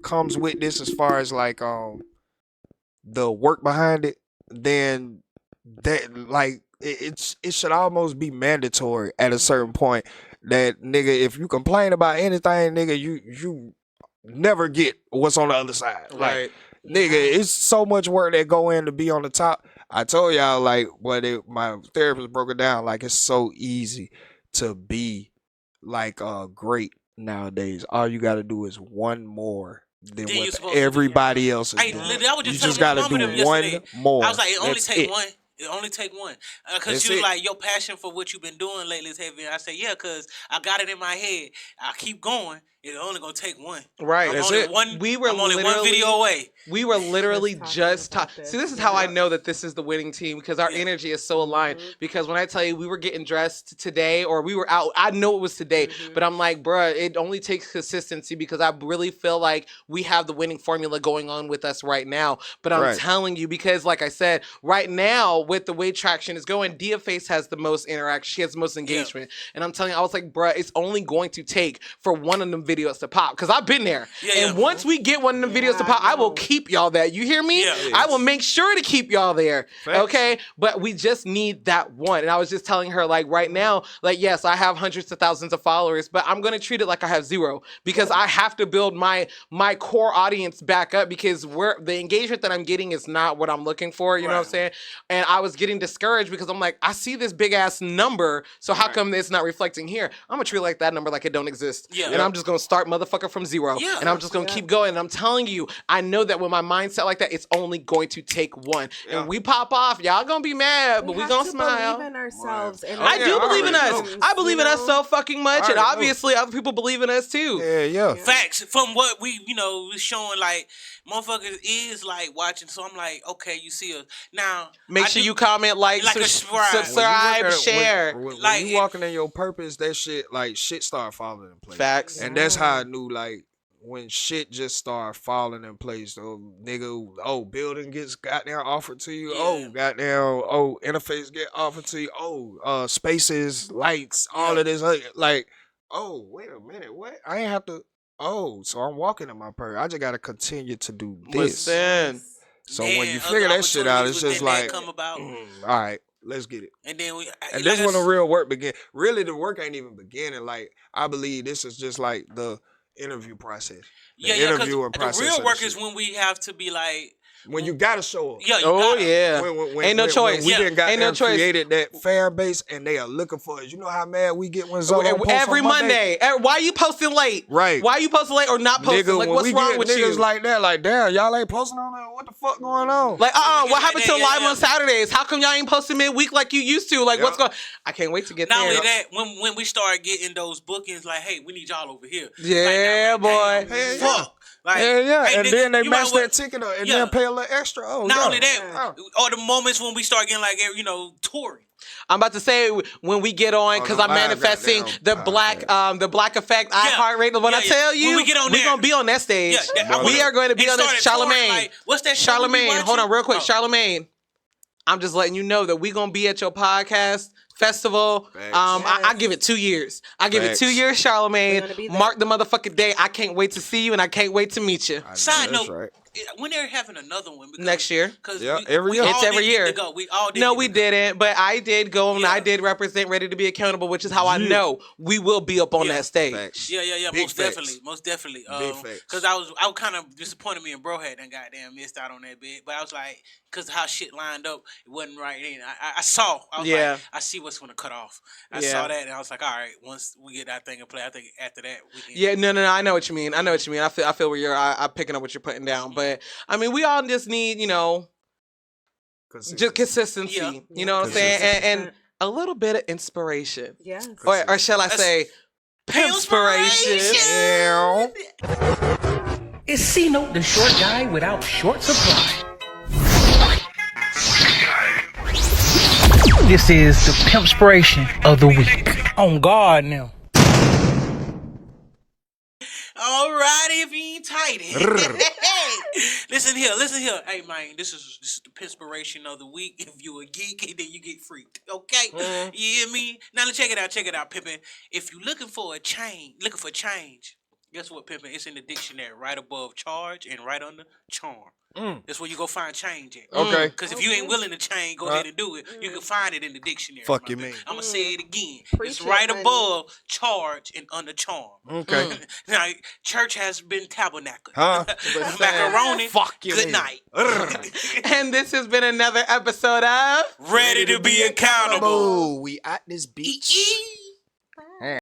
comes with this as far as like the work behind it, then that like it should almost be mandatory at a certain point that nigga, if you complain about anything, nigga, you never get what's on the other side. Like, Right. nigga, it's so much work that go in to be on the top. I told y'all like my therapist broke it down, like it's so easy to be like great nowadays. All you gotta do is one more than Then you're what supposed to do. everybody else is Hey, doing. literally, I was You just just telling gotta my do mama them one yesterday. more. I was like, it only That's take it. one. It only take one. Because That's she was it. like, your passion for what you've been doing lately is heavy. And I said, yeah, because I got it in my head. I keep going. It's only going to take one. Right. That's it. I'm only one video away. We were literally Just talking about See, this. this is how I know that this is the winning team because our Yeah. energy is so aligned. Because when I tell you we were getting dressed today or we were out, I know it was today, but I'm like, bruh, it only takes consistency because I really feel like we have the winning formula going on with us right now. But I'm Right. telling you, because like I said, right now with the way traction is going, Diaface has the most interaction. She has the most engagement. And I'm telling you, I was like, bruh, it's only going to take for one of them videos to pop. Because I've been there. Yeah, and yeah. once we get one of them videos to I pop, I will know. keep y'all there. You hear me? Yeah. I will make sure to keep y'all there. Facts. Okay? But we just need that one. And I was just telling her, like, right now, like, yes, I have hundreds of thousands of followers, but I'm gonna treat it like I have zero because I have to build my core audience back up because the engagement that I'm getting is not what I'm looking for. You know what I'm Right. saying? And I was getting discouraged because I'm like, I see this big ass number, so how come it's not reflecting here? I'm gonna treat like that number like it don't exist. Yeah. And I'm just gonna start motherfucker from zero. Yeah. And I'm just gonna keep going. And I'm telling you, I know that with my mindset like that, it's only going to take one. Yeah. And we pop off, y'all gonna be mad, but we have gonna to smile. believe in ourselves. And I yeah, do I believe in already us. know. I believe in us know? so fucking much, and already know. obviously other people believe in us too. Yeah. Facts from what we, was showing like motherfuckers is like watching. So I'm like, okay, you see us now. Make I sure do- you comment, like, Like a subscribe. subscribe, share. When Like, you walking in your purpose, that shit start falling in place. Facts. And that's how I knew, like, when shit just started falling in place. Building gets goddamn offered to you. Yeah. Interface get offered to you. Spaces, lights, all Yeah. of this. Like, wait a minute, what? I ain't have to. So I'm walking in my purpose. I just gotta continue to do this. Listen. So Then when you other figure that shit out, it's opportunities just within that like, come about. all right, let's get it. And then And this when the real work begin. Really, the work ain't even beginning. Like, I believe this is just like the interview process. The interviewing the process real of work the is shit. when we have to be like, When you gotta show up. yeah, you Oh gotta. yeah. When Ain't no choice. we Yeah. done got Ain't no there choice. created that fan base and they are looking for us. You know how mad we get when Zolo posts Every on Monday? Monday. Why you posting late? Right. Why you posting late or not posting? Nigga, Like, when what's we wrong get with niggas you? like that, like, damn, y'all ain't posting on that. What the fuck going on? Like, what happened to Yeah, live yeah. on Saturdays? How come y'all ain't posting midweek like you used to? Like, Yeah. what's going? I can't wait to get Not there. only that, when we start getting those bookings, like, hey, we need y'all over here. Yeah, like, boy. damn, Hell yeah. fuck. Like, Yeah, yeah. hey, And nigga, then they you might match well- that ticket up and Yeah. then pay a little extra. Oh, Not yeah. only that, or the moments when we start getting like, touring. I'm about to say when we get on because the I'm live manifesting goddamn the black effect iHeartRadio. When I tell you, When we get on we're there. gonna be on that stage. Yeah, I we wanna- are going to be it on this. started touring, Charlemagne. like, what's that show we Charlemagne. watching? Hold on, real quick. Oh. Charlemagne. I'm just letting you know that we're gonna be at your podcast festival. Facts. I give it 2 years. I give Facts. it 2 years, We're Charlemagne. gonna be there. Mark the motherfucking day. I can't wait to see you and I can't wait to meet you. I know Side that's note, right. when they're having another one because, Next year. Because Yeah, every year. It's every year. Go. We all did. No, get we to go. didn't. But I did go and Yeah. I did represent Ready to Be Accountable, which is how I know we will be up on Yeah. that stage. Facts. Yeah, Big most facts. definitely. Big facts. Because I was kind of disappointed me and bro had done goddamn missed out on that bit, but I was like, because how shit lined up, it wasn't right. And I saw, I was Yeah. like, I see what's gonna cut off. I Yeah. saw that and I was like, all right, once we get that thing in play, I think after that we can. Yeah, no. I know what you mean. I feel where I'm picking up what you're putting down. But I mean, we all just need, just consistency. Yeah. You know what I'm saying? And a little bit of inspiration. Yes. Or shall I say, inspiration? Yeah. It's C-Note, the short guy without short supply. This is the Pimpspiration of the week. On guard now. All right, if you ain't tight. Listen here. Hey man, this is the inspiration of the week. If you a geek, then you get freaked. Okay? You hear me? Now let's check it out, Pippin. If you looking for change, guess what, Pippin? It's in the dictionary right above charge and right under charm. That's where you go find change at. Okay. Because if you ain't willing to change, go ahead and do it. You can find it in the dictionary. Fuck my you man. mean. I'm going to say it again. Preach It's it, right honey. above charge and under charm. Okay. Now, church has been tabernacled. Huh? Macaroni. Fuck you, Good man. night. And this has been another episode of Ready to be accountable. We at this beach. Eat.